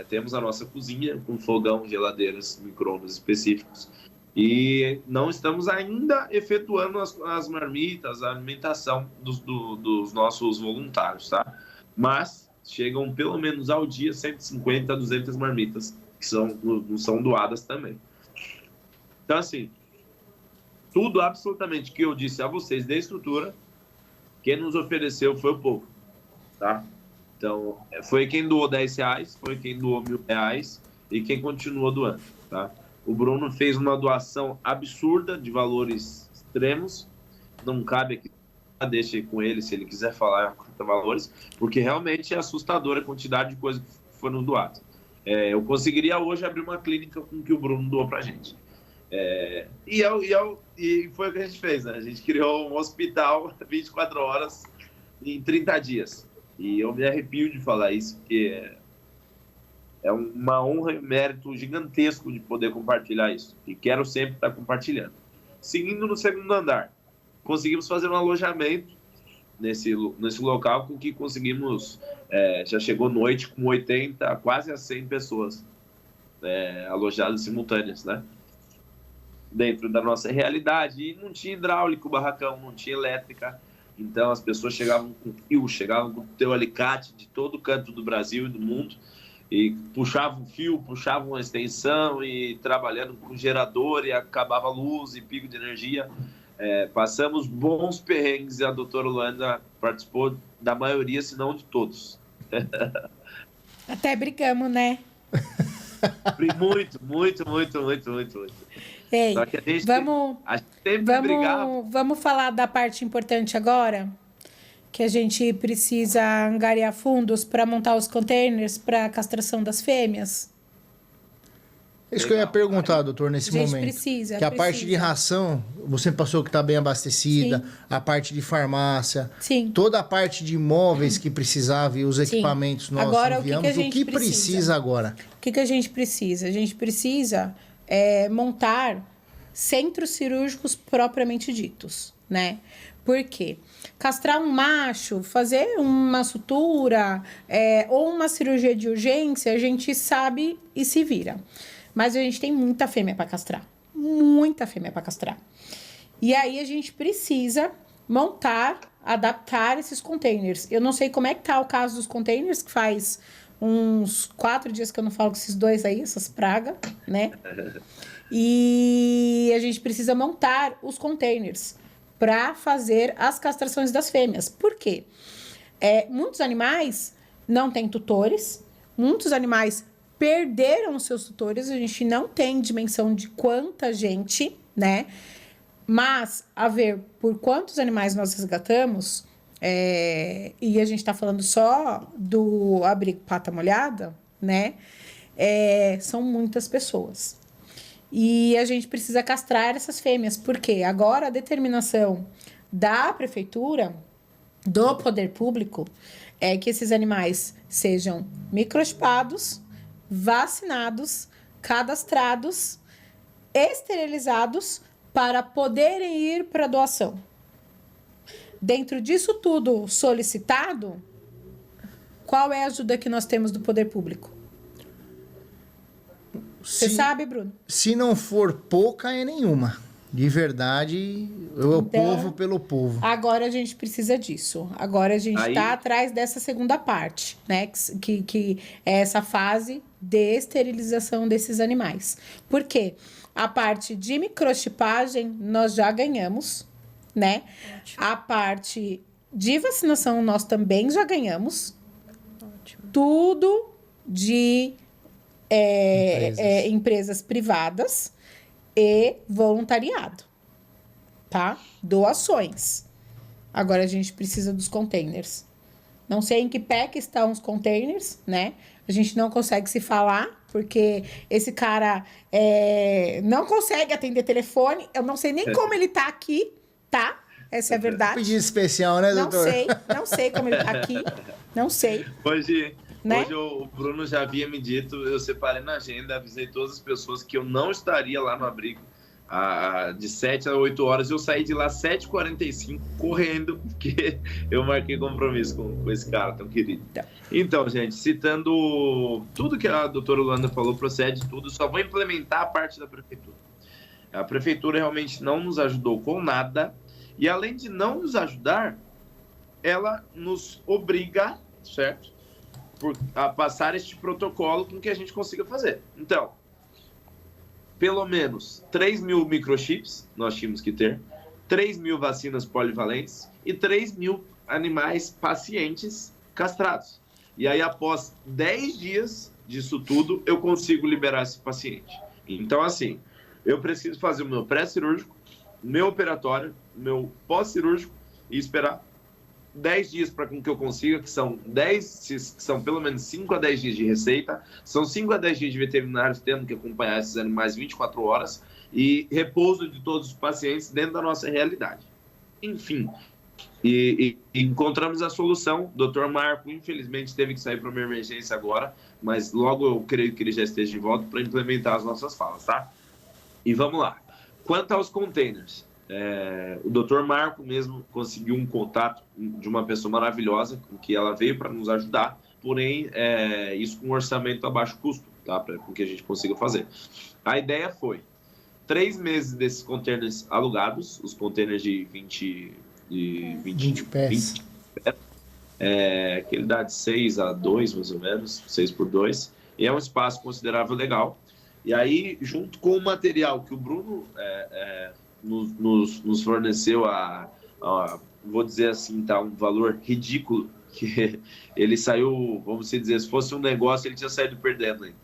temos a nossa cozinha com fogão, geladeiras, micro-ondas específicos. E não estamos ainda efetuando as marmitas, a alimentação dos nossos voluntários, tá? Mas chegam pelo menos ao dia 150 a 200 marmitas que são doadas também. Então, assim, tudo absolutamente que eu disse a vocês da estrutura, quem nos ofereceu foi o povo, tá? Então, foi quem doou R$10, foi quem doou R$1.000 e quem continua doando, tá? O Bruno fez uma doação absurda de valores extremos, não cabe aqui, deixe com ele se ele quiser falar quanto a valores, porque realmente é assustadora a quantidade de coisas que foram doadas. Eu conseguiria hoje abrir uma clínica com o que o Bruno doou pra gente. E foi o que a gente fez, né? A gente criou um hospital 24 horas em 30 dias. E eu me arrepio de falar isso, porque é uma honra e um mérito gigantesco de poder compartilhar isso. E quero sempre estar compartilhando. Seguindo no segundo andar, conseguimos fazer um alojamento nesse local com que conseguimos... já chegou noite com 80, quase a 100 pessoas alojadas simultâneas, né? Dentro da nossa realidade. E não tinha hidráulico o barracão, não tinha elétrica. Então as pessoas chegavam com fio, chegavam com o teu alicate de todo canto do Brasil e do mundo e puxavam fio, puxavam uma extensão e trabalhando com gerador e acabava a luz e pico de energia. Passamos bons perrengues e a doutora Luanda participou da maioria, se não de todos. Até brigamos, né? Muito. Ei, Só que a gente sempre brigava. Vamos falar da parte importante agora, que a gente precisa angariar fundos para montar os containers para castração das fêmeas. Isso que eu ia perguntar, doutor, nesse momento. Precisa. Que a parte de ração, você passou que está bem abastecida, sim. A parte de farmácia, sim. Toda a parte de imóveis que precisava e os equipamentos nossos agora, enviamos. O que precisa agora? O que a gente precisa? A gente precisa montar centros cirúrgicos propriamente ditos, né? Por quê? Castrar um macho, fazer uma sutura ou uma cirurgia de urgência, a gente sabe e se vira. Mas a gente tem muita fêmea para castrar. Muita fêmea para castrar. E aí a gente precisa montar, adaptar esses containers. Eu não sei como é que tá o caso dos containers, que faz uns 4 dias que eu não falo com esses dois aí, essas pragas, né? E a gente precisa montar os containers para fazer as castrações das fêmeas. Por quê? Muitos animais não têm tutores, muitos animais perderam os seus tutores, a gente não tem dimensão de quanta gente, né? Mas, a ver por quantos animais nós resgatamos, e a gente tá falando só do abrigo Pata Molhada, né? São muitas pessoas. E a gente precisa castrar essas fêmeas, porque agora a determinação da prefeitura, do poder público, é que esses animais sejam microchipados, vacinados, cadastrados, esterilizados para poderem ir para doação. Dentro disso tudo solicitado, qual é a ajuda que nós temos do poder público? Você sabe, Bruno? Se não for pouca, é nenhuma. De verdade, o povo pelo povo. Agora a gente precisa disso. Agora a gente está atrás dessa segunda parte, né? Que é essa fase de esterilização desses animais. Por quê? A parte de microchipagem nós já ganhamos, né? Ótimo. A parte de vacinação nós também já ganhamos. Ótimo. Tudo de empresas privadas e voluntariado, tá? Doações. Agora a gente precisa dos containers. Não sei em que pé que estão os containers, né? A gente não consegue se falar, porque esse cara não consegue atender telefone. Eu não sei nem como ele tá aqui, tá? Essa é a verdade. Pedido especial, né, doutor? Não sei como ele tá aqui. Não sei. Hoje né? Hoje o Bruno já havia me dito, eu separei na agenda, avisei todas as pessoas que eu não estaria lá no abrigo de 7 a 8 horas. Eu saí de lá 7h45 correndo, porque eu marquei compromisso com esse cara tão querido. Então, gente, citando tudo que a doutora Luanda falou, procede tudo, só vou implementar a parte da prefeitura. A prefeitura realmente não nos ajudou com nada, e além de não nos ajudar, ela nos obriga, certo? A passar este protocolo com que a gente consiga fazer. Então, pelo menos 3.000 microchips nós tínhamos que ter, 3.000 vacinas polivalentes e 3.000 animais pacientes castrados. E aí, após 10 dias disso tudo, eu consigo liberar esse paciente. Então, assim, eu preciso fazer o meu pré-cirúrgico, meu operatório, meu pós-cirúrgico e esperar 10 dias para que eu consiga, que são pelo menos 5 a 10 dias de receita, são 5 a 10 dias de veterinários tendo que acompanhar esses animais 24 horas e repouso de todos os pacientes dentro da nossa realidade. Enfim, e encontramos a solução. O Dr. Marco, infelizmente, teve que sair para uma emergência agora, mas logo eu creio que ele já esteja de volta para implementar as nossas falas, tá? E vamos lá. Quanto aos containers, o Dr. Marco mesmo conseguiu um contato de uma pessoa maravilhosa, que ela veio para nos ajudar, porém, isso com um orçamento a baixo custo, tá? Para que a gente consiga fazer. A ideia foi 3 meses desses containers alugados, os containers de 20 pés. 20 pés, que ele dá de 6 a 2, mais ou menos, 6 por 2, e é um espaço considerável legal. E aí, junto com o material que o Bruno nos forneceu vou dizer assim, tá, um valor ridículo, que ele saiu, vamos dizer, se fosse um negócio, ele tinha saído perdendo aí.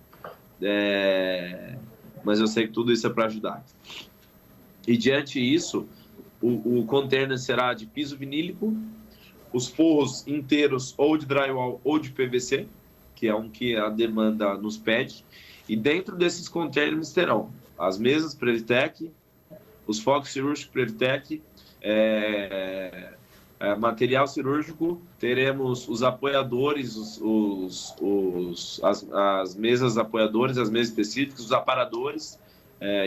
Mas eu sei que tudo isso é para ajudar. E diante disso, o container será de piso vinílico, os forros inteiros ou de drywall ou de PVC, que é um que a demanda nos pede. E dentro desses containers terão as mesas Previtec, os focos cirúrgicos Previtec, material cirúrgico, teremos os apoiadores, as mesas apoiadores, as mesas específicas, os aparadores.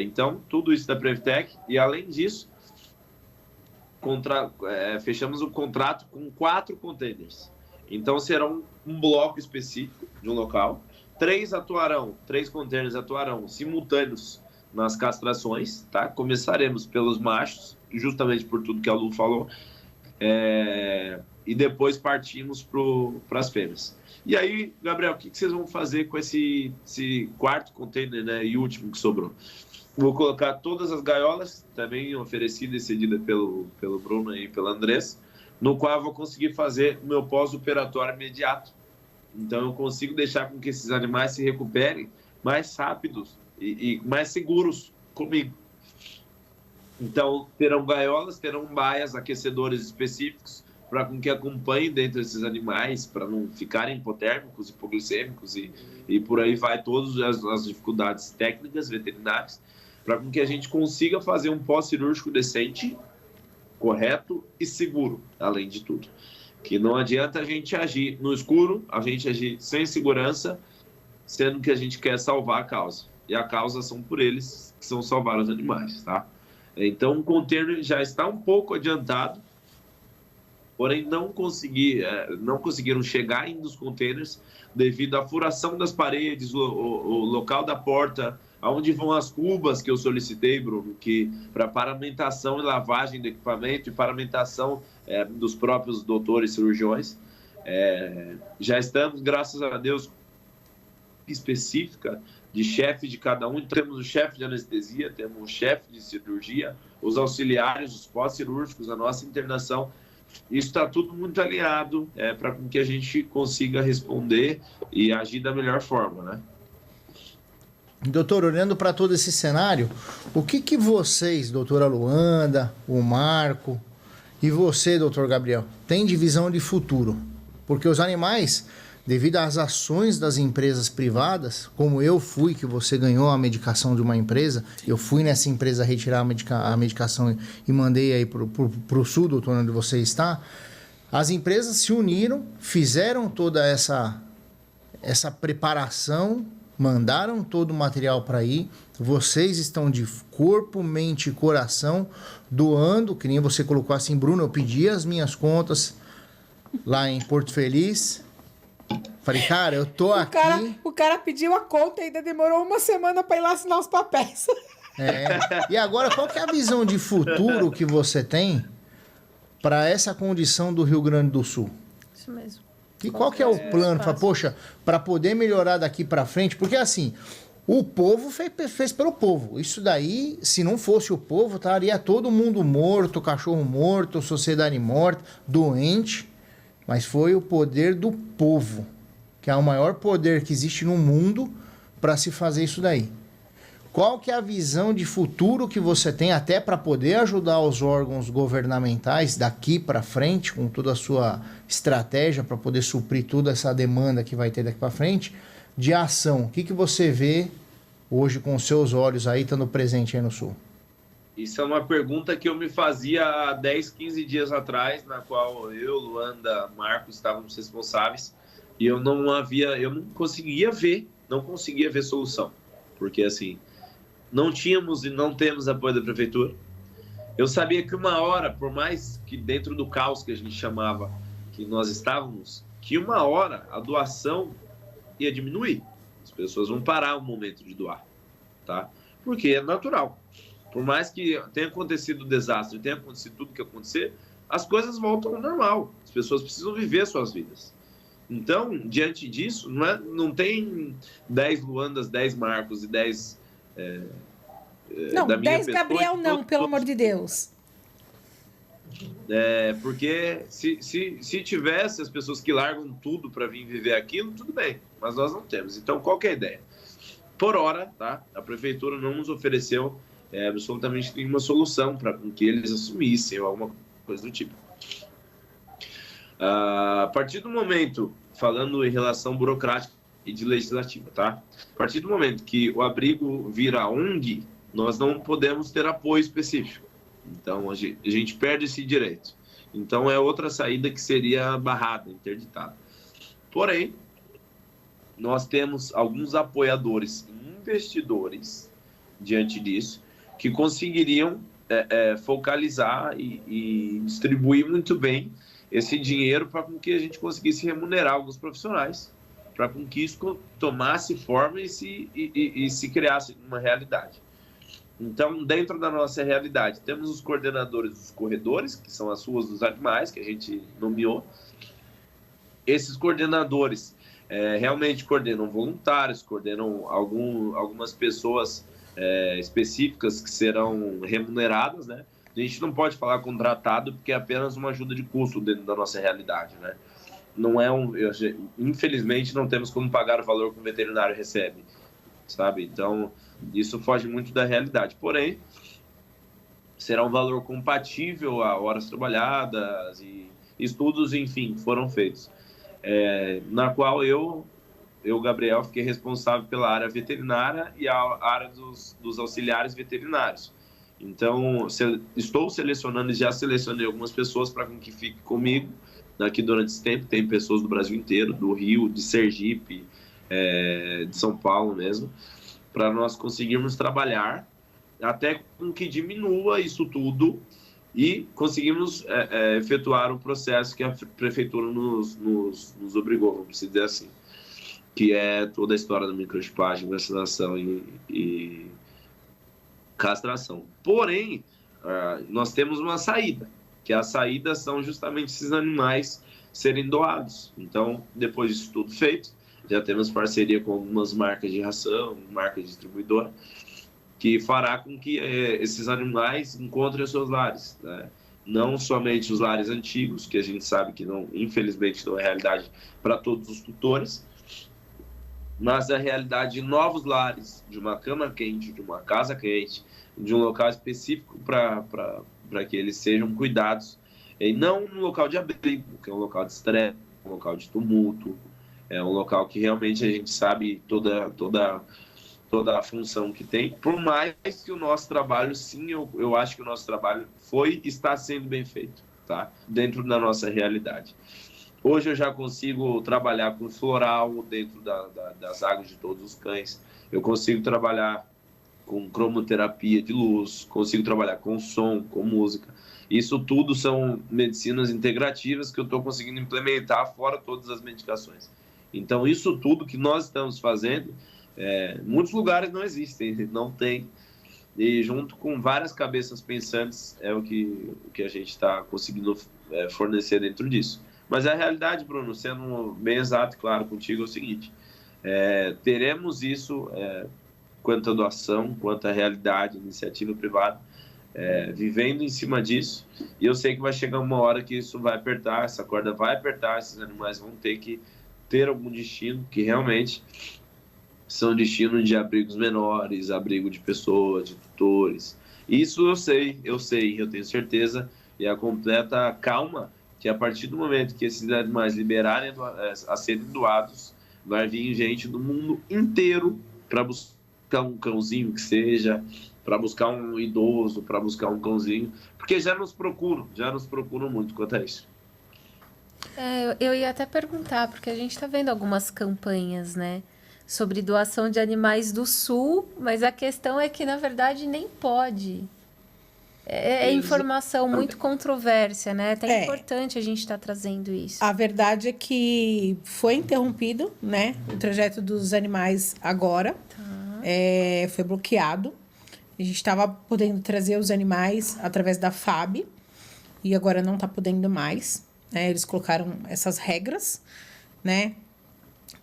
Então, tudo isso da Previtec. E, além disso, fechamos o contrato com 4 containers. Então, serão um bloco específico de um local. 3 containers atuarão simultâneos nas castrações, tá? Começaremos pelos machos, justamente por tudo que a Lu falou, e depois partimos para as fêmeas. E aí, Gabriel, o que vocês vão fazer com esse 4º container, né, e último que sobrou? Vou colocar todas as gaiolas, também oferecida e cedida pelo Bruno e pelo Andrés, no qual eu vou conseguir fazer o meu pós-operatório imediato. Então, eu consigo deixar com que esses animais se recuperem mais rápidos e mais seguros comigo. Então, terão gaiolas, terão baias, aquecedores específicos para que acompanhem dentro desses animais, para não ficarem hipotérmicos, hipoglicêmicos e por aí vai todas as dificuldades técnicas veterinárias, para que a gente consiga fazer um pós-cirúrgico decente, correto e seguro, além de tudo. Que não adianta a gente agir no escuro, a gente agir sem segurança, sendo que a gente quer salvar a causa. E a causa são por eles, que são salvar os animais, tá? Então, o container já está um pouco adiantado, porém não conseguiram chegar ainda os containers devido à furação das paredes, o local da porta, aonde vão as cubas que eu solicitei, Bruno, que para paramentação e lavagem do equipamento e paramentação dos próprios doutores cirurgiões. Já estamos, graças a Deus, específica de chefe de cada um. Então, temos o chefe de anestesia, temos o chefe de cirurgia, os auxiliares, os pós-cirúrgicos, a nossa internação. Isso está tudo muito alinhado para que a gente consiga responder e agir da melhor forma, né? Doutor, olhando para todo esse cenário, o que vocês, doutora Luanda, o Marco e você, doutor Gabriel, tem de visão de futuro? Porque os animais, devido às ações das empresas privadas, como eu fui, que você ganhou a medicação de uma empresa, eu fui nessa empresa retirar a medicação e mandei aí para o sul, doutor, onde você está, as empresas se uniram, fizeram toda essa preparação, mandaram todo o material para ir, vocês estão de corpo, mente e coração doando, que nem você colocou assim, Bruno, eu pedi as minhas contas lá em Porto Feliz. Falei, cara, eu tô aqui... O cara pediu a conta e ainda demorou 1 semana para ir lá assinar os papéis. E agora, qual que é a visão de futuro que você tem para essa condição do Rio Grande do Sul? Isso mesmo. E qual que é o plano? Fala, poxa, para poder melhorar daqui para frente, porque assim, o povo fez pelo povo. Isso daí, se não fosse o povo, estaria todo mundo morto, cachorro morto, sociedade morta, doente. Mas foi o poder do povo, que é o maior poder que existe no mundo para se fazer isso daí. Qual que é a visão de futuro que você tem até para poder ajudar os órgãos governamentais daqui para frente, com toda a sua estratégia para poder suprir toda essa demanda que vai ter daqui para frente, de ação? O que você vê hoje com os seus olhos aí, estando presente aí no Sul? Isso é uma pergunta que eu me fazia há 10, 15 dias atrás, na qual eu, Luanda, Marcos estávamos responsáveis, e eu não conseguia ver solução, porque assim, não tínhamos e não temos apoio da prefeitura. Eu sabia que uma hora, por mais que dentro do caos que a gente chamava que nós estávamos, que uma hora a doação ia diminuir. As pessoas vão parar o momento de doar, tá? Porque é natural. Por mais que tenha acontecido o desastre, tenha acontecido tudo que acontecer, as coisas voltam ao normal. As pessoas precisam viver suas vidas. Então, diante disso, não tem 10 Luandas, 10 Marcos e 10... não, da minha 10 pessoa, Gabriel não, pelo amor de Deus. Porque se tivesse as pessoas que largam tudo para vir viver aquilo, tudo bem, mas nós não temos. Então, qual que é a ideia? Por hora, tá? A prefeitura não nos ofereceu absolutamente nenhuma solução para que eles assumissem ou alguma coisa do tipo. A partir do momento, falando em relação burocrática e de legislativa, tá? A partir do momento que o abrigo vira ONG, nós não podemos ter apoio específico. Então, a gente perde esse direito. Então, é outra saída que seria barrada, interditada. Porém, nós temos alguns apoiadores, investidores, diante disso, que conseguiriam focalizar e distribuir muito bem esse dinheiro para que a gente conseguisse remunerar alguns profissionais, para que isso tomasse forma e se criasse uma realidade. Então, dentro da nossa realidade, temos os coordenadores dos corredores, que são as ruas dos animais, que a gente nomeou. Esses coordenadores realmente coordenam voluntários, coordenam algumas pessoas específicas que serão remuneradas, né? A gente não pode falar contratado, porque é apenas uma ajuda de custo dentro da nossa realidade, né? Não infelizmente, não temos como pagar o valor que o veterinário recebe, sabe? Então, isso foge muito da realidade. Porém, será um valor compatível a horas trabalhadas e estudos, enfim, foram feitos. Na qual eu, Gabriel, fiquei responsável pela área veterinária e a área dos auxiliares veterinários. Então, estou selecionando e já selecionei algumas pessoas para que fiquem comigo aqui durante esse tempo. Tem pessoas do Brasil inteiro, do Rio, de Sergipe, de São Paulo mesmo, para nós conseguirmos trabalhar até com que diminua isso tudo e conseguimos efetuar o processo que a prefeitura nos obrigou, vamos dizer assim, que é toda a história da microchipagem, vacinação e castração. Porém, nós temos uma saída, que a saída são justamente esses animais serem doados. Então, depois disso tudo feito, já temos parceria com algumas marcas de ração, marca distribuidora, que fará com que esses animais encontrem os seus lares, né? Não somente os lares antigos, que a gente sabe que não, infelizmente não é realidade para todos os tutores, mas a realidade de novos lares, de uma cama quente, de uma casa quente, de um local específico para que eles sejam cuidados, e não um local de abrigo, que é um local de estresse, um local de tumulto, é um local que realmente a gente sabe toda a função que tem, por mais que o nosso trabalho, sim, eu acho que o nosso trabalho está sendo bem feito, tá? Dentro da nossa realidade. Hoje eu já consigo trabalhar com floral dentro das águas de todos os cães, eu consigo trabalhar com cromoterapia de luz, consigo trabalhar com som, com música. Isso tudo são medicinas integrativas que eu estou conseguindo implementar fora todas as medicações. Então, isso tudo que nós estamos fazendo, muitos lugares não existem, não tem. e junto com várias cabeças pensantes é o que a gente está conseguindo fornecer dentro disso. Mas a realidade, Bruno, sendo bem exato, claro, contigo é o seguinte, teremos isso quanto à doação, quanto à realidade, iniciativa privada, vivendo em cima disso, e eu sei que vai chegar uma hora que isso vai apertar, essa corda vai apertar, esses animais vão ter que ter algum destino, que realmente são destinos de abrigos menores, abrigo de pessoas, de tutores. Isso eu tenho certeza, e a completa calma, que a partir do momento que esses animais liberarem a serem doados, vai vir gente do mundo inteiro para buscar um cãozinho que seja, para buscar um idoso, para buscar um cãozinho, porque já nos procuram muito quanto a isso. Eu ia até perguntar, porque a gente está vendo algumas campanhas, né, sobre doação de animais do Sul, mas a questão é que, na verdade, nem pode. É informação muito controvérsia, né? Até importante a gente estar trazendo isso. A verdade é que foi interrompido, né, o trajeto dos animais agora. Foi bloqueado. A gente estava podendo trazer os animais através da FAB e agora não está podendo mais. Né? Eles colocaram essas regras, né?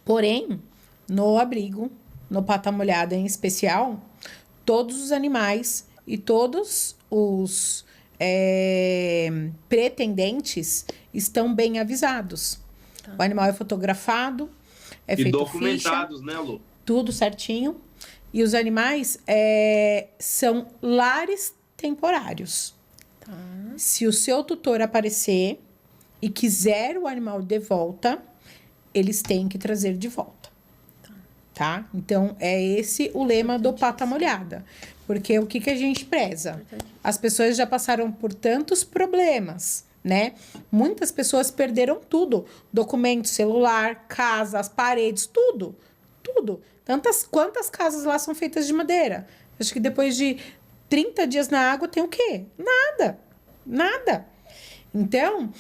Porém, no abrigo, no Pata Molhada em especial, todos os animais e todos os pretendentes estão bem avisados. O animal é fotografado, feito documentados, ficha, né, Lu? Tudo certinho. E os animais são lares temporários. Se o seu tutor aparecer e quiser o animal de volta, eles têm que trazer de volta. Tá? Então, é esse o lema do Pata Molhada. Porque o que a gente preza? As pessoas já passaram por tantos problemas, né? Muitas pessoas perderam tudo. Documento, celular, casa, as paredes, tudo. Tudo. Quantas casas lá são feitas de madeira? Acho que depois de 30 dias na água tem o quê? Nada. Então,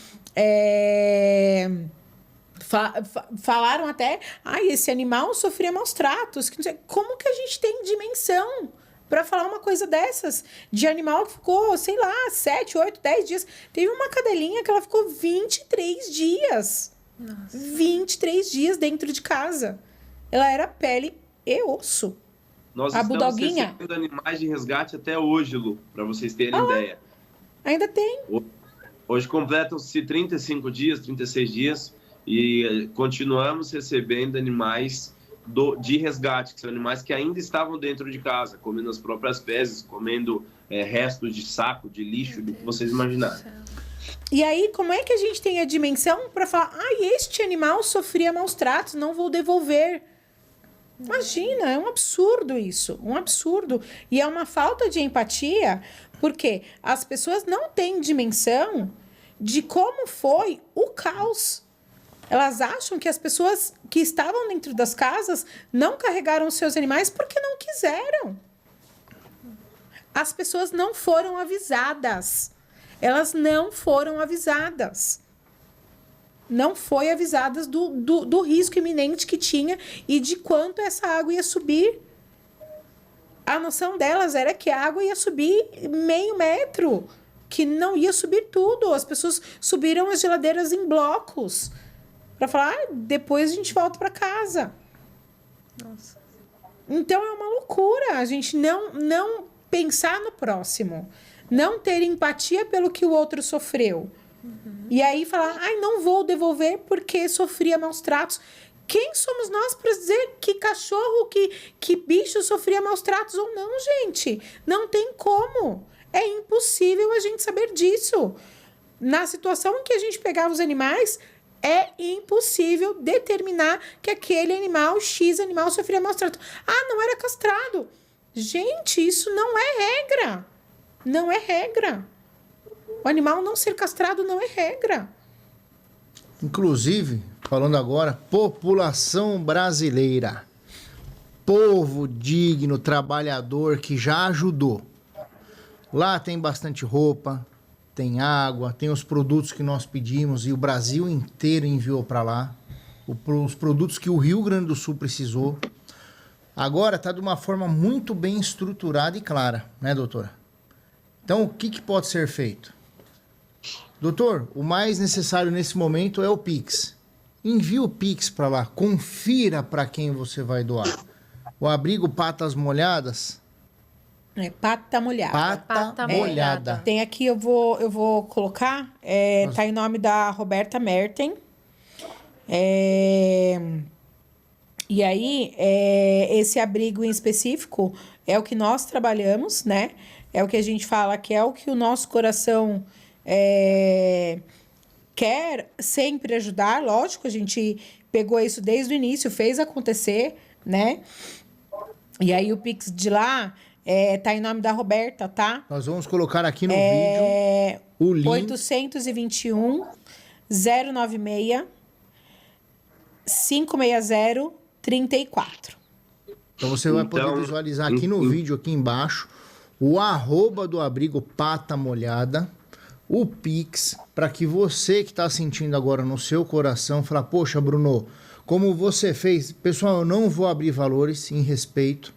falaram até, esse animal sofria maus tratos. Como que a gente tem dimensão para falar uma coisa dessas? De animal que ficou, sei lá, 7, 8, 10 dias. Teve uma cadelinha que ela ficou 23 dias. Nossa. 23 dias dentro de casa. Ela era pele e osso. Nós estamos recebendo animais de resgate até hoje, Lu, para vocês terem ideia. Ainda tem. Hoje completam-se 35 dias, 36 dias, e continuamos recebendo animais de resgate, que são animais que ainda estavam dentro de casa, comendo as próprias fezes, comendo restos de saco, de lixo, do que vocês imaginarem. E aí, como é que a gente tem a dimensão para falar, este animal sofria maus tratos, não vou devolver? Imagina, é um absurdo isso, um absurdo. E é uma falta de empatia, porque as pessoas não têm dimensão de como foi o caos. Elas acham que as pessoas que estavam dentro das casas não carregaram os seus animais porque não quiseram. As pessoas não foram avisadas. Elas não foram avisadas. Não foi avisadas do risco iminente que tinha e de quanto essa água ia subir. A noção delas era que a água ia subir meio metro, que não ia subir tudo. As pessoas subiram as geladeiras em blocos para falar, depois a gente volta para casa. Nossa. Então é uma loucura a gente não pensar no próximo, não ter empatia pelo que o outro sofreu. E aí falar, não vou devolver porque sofria maus tratos. Quem somos nós para dizer que cachorro, que bicho sofria maus tratos ou não, gente? Não tem como. É impossível a gente saber disso. Na situação em que a gente pegava os animais, é impossível determinar que aquele animal, X animal, sofria maus tratos. Não era castrado. Gente, isso não é regra. Não é regra. O animal não ser castrado não é regra. Inclusive, falando agora, população brasileira. Povo digno, trabalhador, que já ajudou. Lá tem bastante roupa, tem água, tem os produtos que nós pedimos e o Brasil inteiro enviou para lá. Os produtos que o Rio Grande do Sul precisou. Agora está de uma forma muito bem estruturada e clara, né, doutora? Então, o que pode ser feito? Doutor, o mais necessário nesse momento é o Pix. Envie o Pix para lá, confira para quem você vai doar. O abrigo Patas Molhadas... Pata molhada. Pata molhada. Tem aqui, eu vou colocar, tá em nome da Roberta Merten. E aí, esse abrigo em específico é o que nós trabalhamos, né? É o que a gente fala que é o que o nosso coração quer sempre ajudar. Lógico, a gente pegou isso desde o início, fez acontecer, né? E aí o Pix de lá tá em nome da Roberta, tá? Nós vamos colocar aqui no vídeo o link. 821 096 560 34. Então você vai poder visualizar aqui no vídeo, aqui embaixo, o @, do abrigo Pata Molhada, o Pix, para que você que está sentindo agora no seu coração, falar, poxa, Bruno, como você fez... Pessoal, eu não vou abrir valores em respeito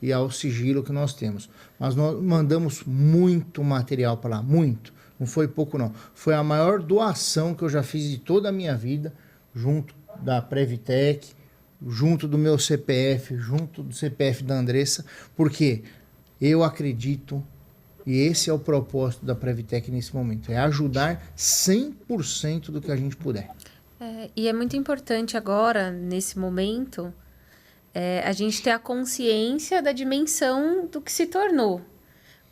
e ao sigilo que nós temos. Mas nós mandamos muito material para lá, muito. Não foi pouco, não. Foi a maior doação que eu já fiz de toda a minha vida, junto da Previtec, junto do meu CPF, junto do CPF da Andressa, porque eu acredito, e esse é o propósito da Previtec nesse momento, é ajudar 100% do que a gente puder. E é muito importante agora, nesse momento, a gente ter a consciência da dimensão do que se tornou.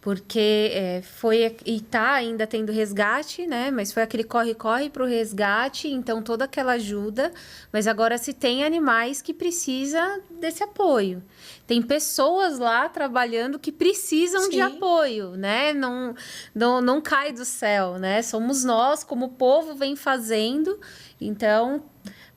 Porque foi e tá ainda tendo resgate, né? Mas foi aquele corre-corre para o resgate, então toda aquela ajuda. Mas agora se tem animais que precisam desse apoio. Tem pessoas lá trabalhando que precisam de apoio, né? Não cai do céu, né? Somos nós, como o povo vem fazendo. Então,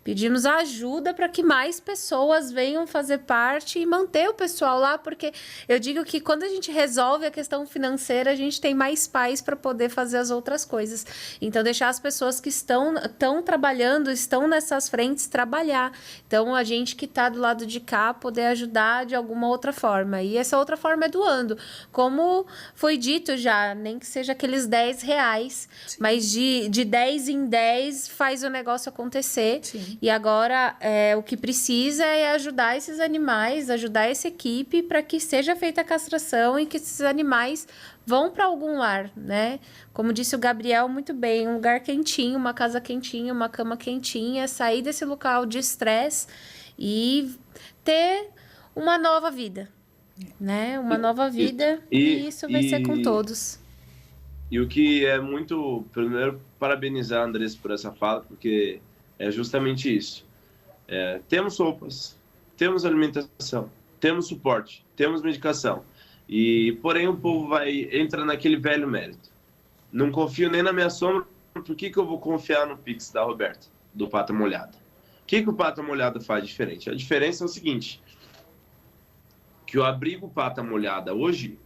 pedimos ajuda para que mais pessoas venham fazer parte e manter o pessoal lá, porque eu digo que quando a gente resolve a questão financeira, a gente tem mais paz para poder fazer as outras coisas. Então, deixar as pessoas que estão trabalhando, estão nessas frentes, trabalhar. Então, a gente que está do lado de cá, poder ajudar de alguma outra forma. E essa outra forma é doando. Como foi dito já, nem que seja aqueles R$10, mas de 10 em 10 faz o negócio acontecer. Sim. E agora, o que precisa é ajudar esses animais, ajudar essa equipe para que seja feita a castração e que esses animais vão para algum lar, né? Como disse o Gabriel muito bem, um lugar quentinho, uma casa quentinha, uma cama quentinha, sair desse local de estresse e ter uma nova vida, né? Uma nova vida e isso vai ser com todos. E o que é muito... Primeiro, parabenizar a Andressa por essa fala, porque... é justamente isso. Temos roupas, temos alimentação, temos suporte, temos medicação. Porém, o povo entra naquele velho mérito. Não confio nem na minha sombra, por que eu vou confiar no Pix da Roberta, do Pata Molhada? O que o Pata Molhada faz diferente? A diferença é o seguinte, que o abrigo Pata Molhada hoje,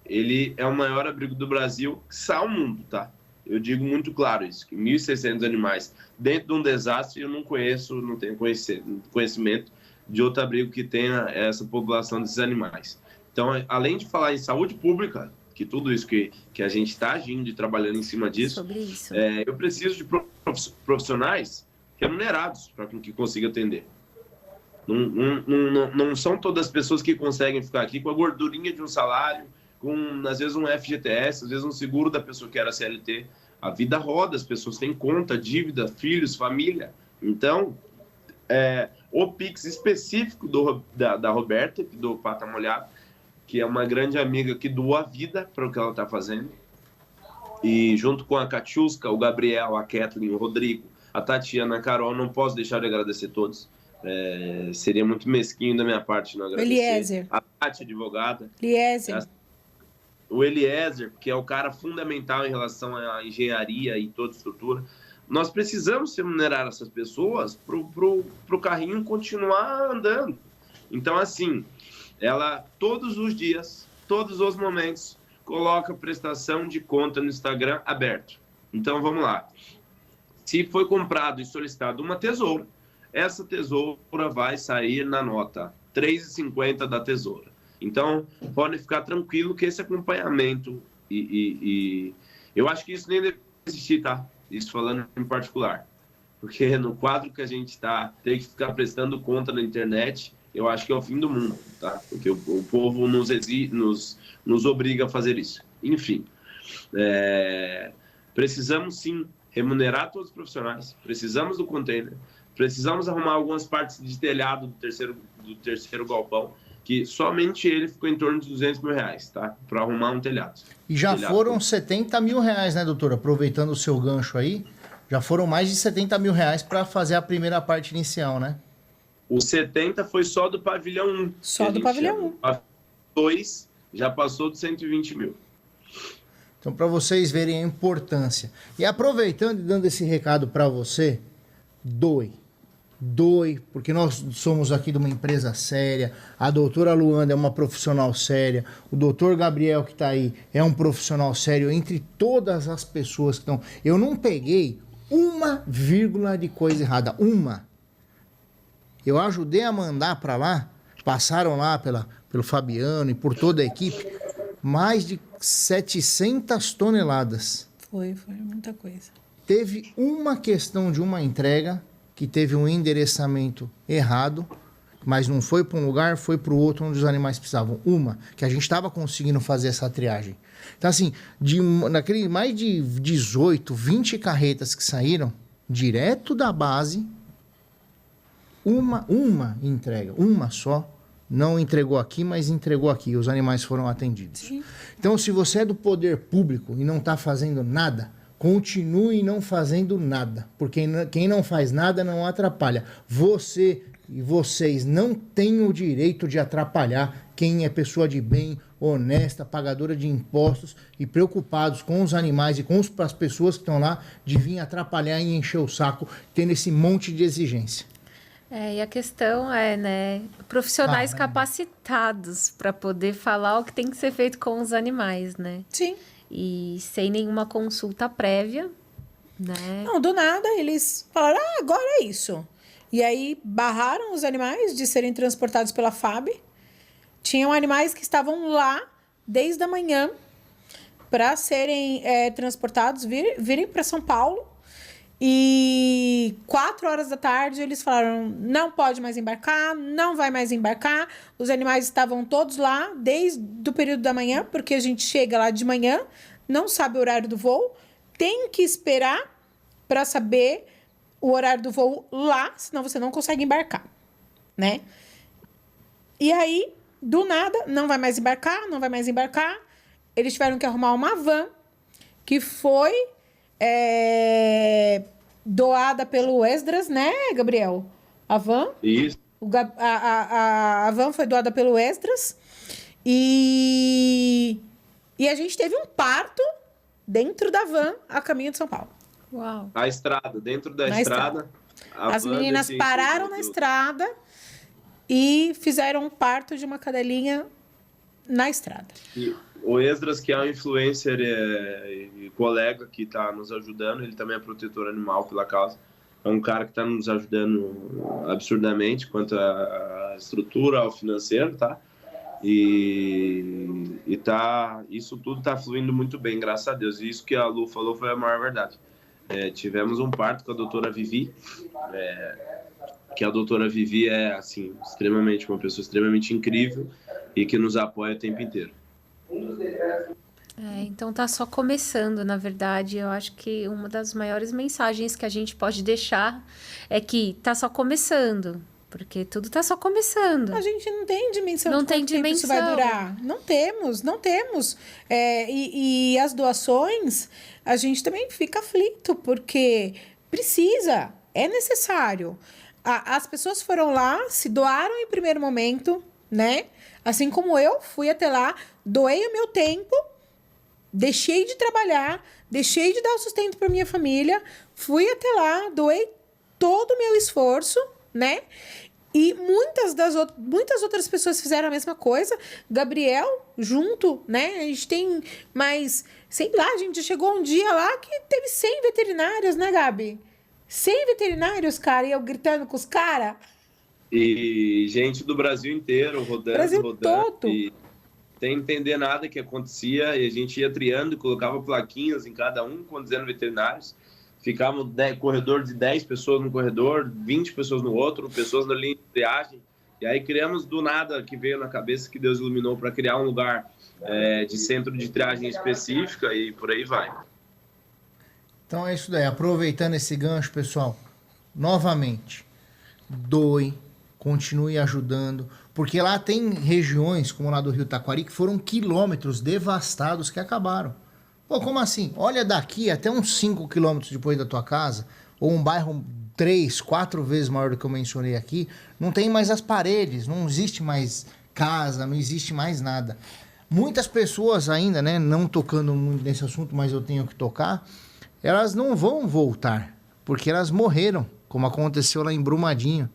ele é o maior abrigo do Brasil, quiçá o mundo, tá? Eu digo muito claro isso, que 1.600 animais dentro de um desastre, eu não tenho conhecimento de outro abrigo que tenha essa população desses animais. Então, além de falar em saúde pública, que tudo isso que a gente está agindo e trabalhando em cima disso, sobre isso. Eu preciso de profissionais remunerados para que consiga atender. Não são todas as pessoas que conseguem ficar aqui com a gordurinha de um salário, com, às vezes, um FGTS, às vezes, um seguro da pessoa que era CLT. A vida roda, as pessoas têm conta, dívida, filhos, família. Então, o Pix específico da Roberta, do Pata Molhada, que é uma grande amiga que doa a vida para o que ela está fazendo. E junto com a Catiusca, o Gabriel, a Kathleen, o Rodrigo, a Tatiana, a Carol, não posso deixar de agradecer todos. Seria muito mesquinho da minha parte não agradecer. Eliezer. A Tati, advogada. Eliezer. O Eliezer, que é o cara fundamental em relação à engenharia e toda a estrutura. Nós precisamos remunerar essas pessoas para o carrinho continuar andando. Então, assim, ela todos os dias, todos os momentos, coloca prestação de conta no Instagram aberto. Então, vamos lá. Se foi comprado e solicitado uma tesoura, essa tesoura vai sair na nota 3,50 da Tesoura. Então, podem ficar tranquilo que esse acompanhamento e eu acho que isso nem deve existir, tá? Isso falando em particular. Porque no quadro que a gente está, ter que ficar prestando conta na internet, eu acho que é o fim do mundo, tá? Porque o povo nos obriga a fazer isso. Enfim, precisamos sim remunerar todos os profissionais, precisamos do container, precisamos arrumar algumas partes de telhado do terceiro galpão, que somente ele ficou em torno de R$200 mil, tá? Para arrumar um telhado. E já foram R$70 mil, né, doutor? Aproveitando o seu gancho aí, já foram mais de R$70 mil para fazer a primeira parte inicial, né? O 70 foi só do pavilhão 1. Só do pavilhão 1. A 2 já passou de 120 mil. Então, para vocês verem a importância. E aproveitando e dando esse recado para você, doe, porque nós somos aqui de uma empresa séria, a doutora Luanda é uma profissional séria, o doutor Gabriel que está aí é um profissional sério, entre todas as pessoas que estão... Eu não peguei uma vírgula de coisa errada, uma. Eu ajudei a mandar para lá, passaram lá pelo Fabiano e por toda a equipe, mais de 700 toneladas. Foi muita coisa. Teve uma questão de uma entrega que teve um endereçamento errado, mas não foi para um lugar, foi para o outro onde os animais precisavam. Uma, que a gente estava conseguindo fazer essa triagem. Então, assim, naquele mais de 18, 20 carretas que saíram, direto da base, uma entrega, uma só, não entregou aqui, mas entregou aqui. Os animais foram atendidos. Sim. Então, se você é do poder público e não está fazendo nada, continue não fazendo nada, porque quem não faz nada não atrapalha. Você e vocês não têm o direito de atrapalhar quem é pessoa de bem, honesta, pagadora de impostos e preocupados com os animais e com as pessoas que estão lá, de vir atrapalhar e encher o saco, tendo esse monte de exigência. E a questão é, né, profissionais capacitados para poder falar o que tem que ser feito com os animais, né? Sim. E sem nenhuma consulta prévia, né? Não, do nada eles falaram, agora é isso. E aí barraram os animais de serem transportados pela FAB. Tinham animais que estavam lá desde a manhã para serem transportados, virem para São Paulo. E 4 horas da tarde eles falaram, não pode mais embarcar, não vai mais embarcar. Os animais estavam todos lá desde o período da manhã, porque a gente chega lá de manhã, não sabe o horário do voo, tem que esperar para saber o horário do voo lá, senão você não consegue embarcar, né? E aí, do nada, não vai mais embarcar. Eles tiveram que arrumar uma van que foi doada pelo Esdras, né, Gabriel? A van? Isso. A van foi doada pelo Esdras e a gente teve um parto dentro da van a caminho de São Paulo. Uau. A estrada, dentro da estrada. As meninas pararam na estrada e fizeram um parto de uma cadelinha na estrada. E o Esdras, que é um influencer e colega que está nos ajudando, ele também é protetor animal pela causa. É um cara que está nos ajudando absurdamente quanto à estrutura, ao financeiro, tá? Isso tudo está fluindo muito bem, graças a Deus. E isso que a Lu falou foi a maior verdade. Tivemos um parto com a doutora Vivi, que a doutora Vivi é assim, uma pessoa extremamente incrível e que nos apoia o tempo inteiro. Então tá só começando, na verdade. Eu acho que uma das maiores mensagens que a gente pode deixar é que tá só começando, porque tudo tá só começando. A gente não tem dimensão não de quanto tempo isso vai durar. Não temos. E as doações, a gente também fica aflito, porque precisa, é necessário. As pessoas foram lá, se doaram em primeiro momento, né? Assim como eu fui até lá, doei o meu tempo, deixei de trabalhar, deixei de dar o sustento para minha família, fui até lá, doei todo o meu esforço, né? E muitas outras pessoas fizeram a mesma coisa. Gabriel, junto, né? A gente tem mais... Sei lá, a gente chegou um dia lá que teve 100 veterinários, né, Gabi? 100 veterinários, cara, e eu gritando com os caras. E gente do Brasil inteiro Brasil rodando. todo. E sem entender nada que acontecia. E a gente ia triando e colocava plaquinhas em cada um, dizendo veterinários. Ficávamos corredor de 10 pessoas no corredor, 20 pessoas no outro, pessoas na linha de triagem. E aí criamos do nada, que veio na cabeça, que Deus iluminou, para criar um lugar de centro de triagem específica e por aí vai. Então é isso daí. Aproveitando esse gancho, pessoal, novamente, doe, continue ajudando, porque lá tem regiões, como lá do Rio Taquari, que foram quilômetros devastados que acabaram. Pô, como assim? Olha daqui até uns 5 quilômetros depois da tua casa, ou um bairro 3, 4 vezes maior do que eu mencionei aqui, não tem mais as paredes, não existe mais casa, não existe mais nada. Muitas pessoas ainda, né, não tocando muito nesse assunto, mas eu tenho que tocar, elas não vão voltar, porque elas morreram, como aconteceu lá em Brumadinho.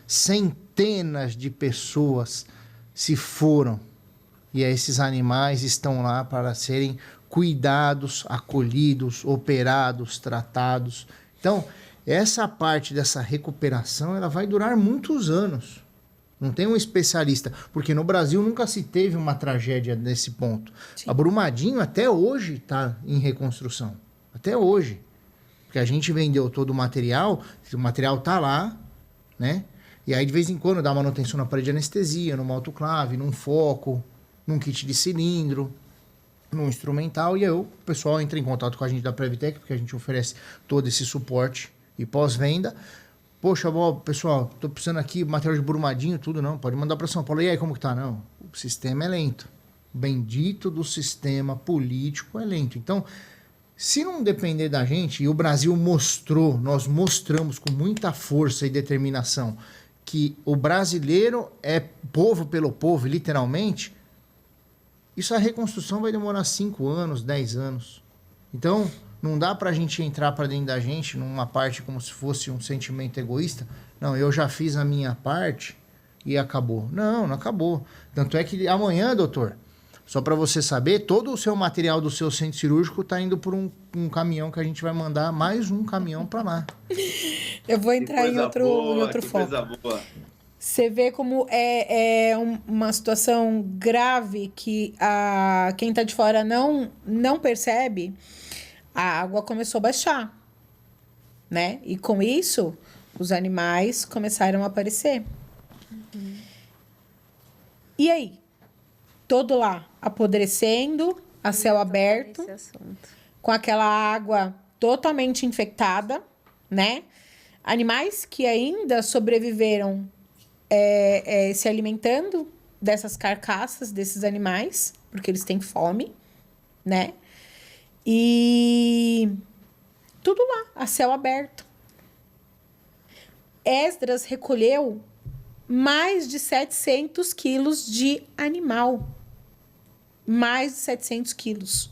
Centenas de pessoas se foram, e esses animais estão lá para serem cuidados, acolhidos, operados, tratados. Então, essa parte dessa recuperação, ela vai durar muitos anos. Não tem um especialista, porque no Brasil nunca se teve uma tragédia nesse ponto. Sim. A Brumadinho até hoje está em reconstrução. Até hoje. Porque a gente vendeu todo o material está lá, né? E aí de vez em quando dá manutenção na parede de anestesia, numa autoclave, num foco, num kit de cilindro, num instrumental, e aí o pessoal entra em contato com a gente da Previtec, porque a gente oferece todo esse suporte e pós-venda. Poxa, pessoal, tô precisando aqui, material de Brumadinho, tudo, não, pode mandar para São Paulo. E aí, como que tá? Não, o sistema é lento. Bendito do sistema político é lento. Então, se não depender da gente, e o Brasil mostrou, nós mostramos com muita força e determinação que o brasileiro é povo pelo povo, literalmente, isso a reconstrução vai demorar 5 anos, 10 anos. Então, não dá pra gente entrar pra dentro da gente numa parte como se fosse um sentimento egoísta. Não, eu já fiz a minha parte e acabou. Não, não acabou. Tanto é que amanhã, doutor, só pra você saber, todo o seu material do seu centro cirúrgico tá indo por um caminhão que a gente vai mandar mais um caminhão pra lá. Eu vou entrar em outro foco. Você vê como é uma situação grave que quem está de fora não percebe. A água começou a baixar, né? E com isso, os animais começaram a aparecer. Uhum. E aí? Todo lá, apodrecendo, a céu aberto, com aquela água totalmente infectada, né? Animais que ainda sobreviveram se alimentando dessas carcaças, desses animais, porque eles têm fome, né? E tudo lá, a céu aberto. Esdras recolheu mais de 700 quilos de animal. Mais de 700 quilos.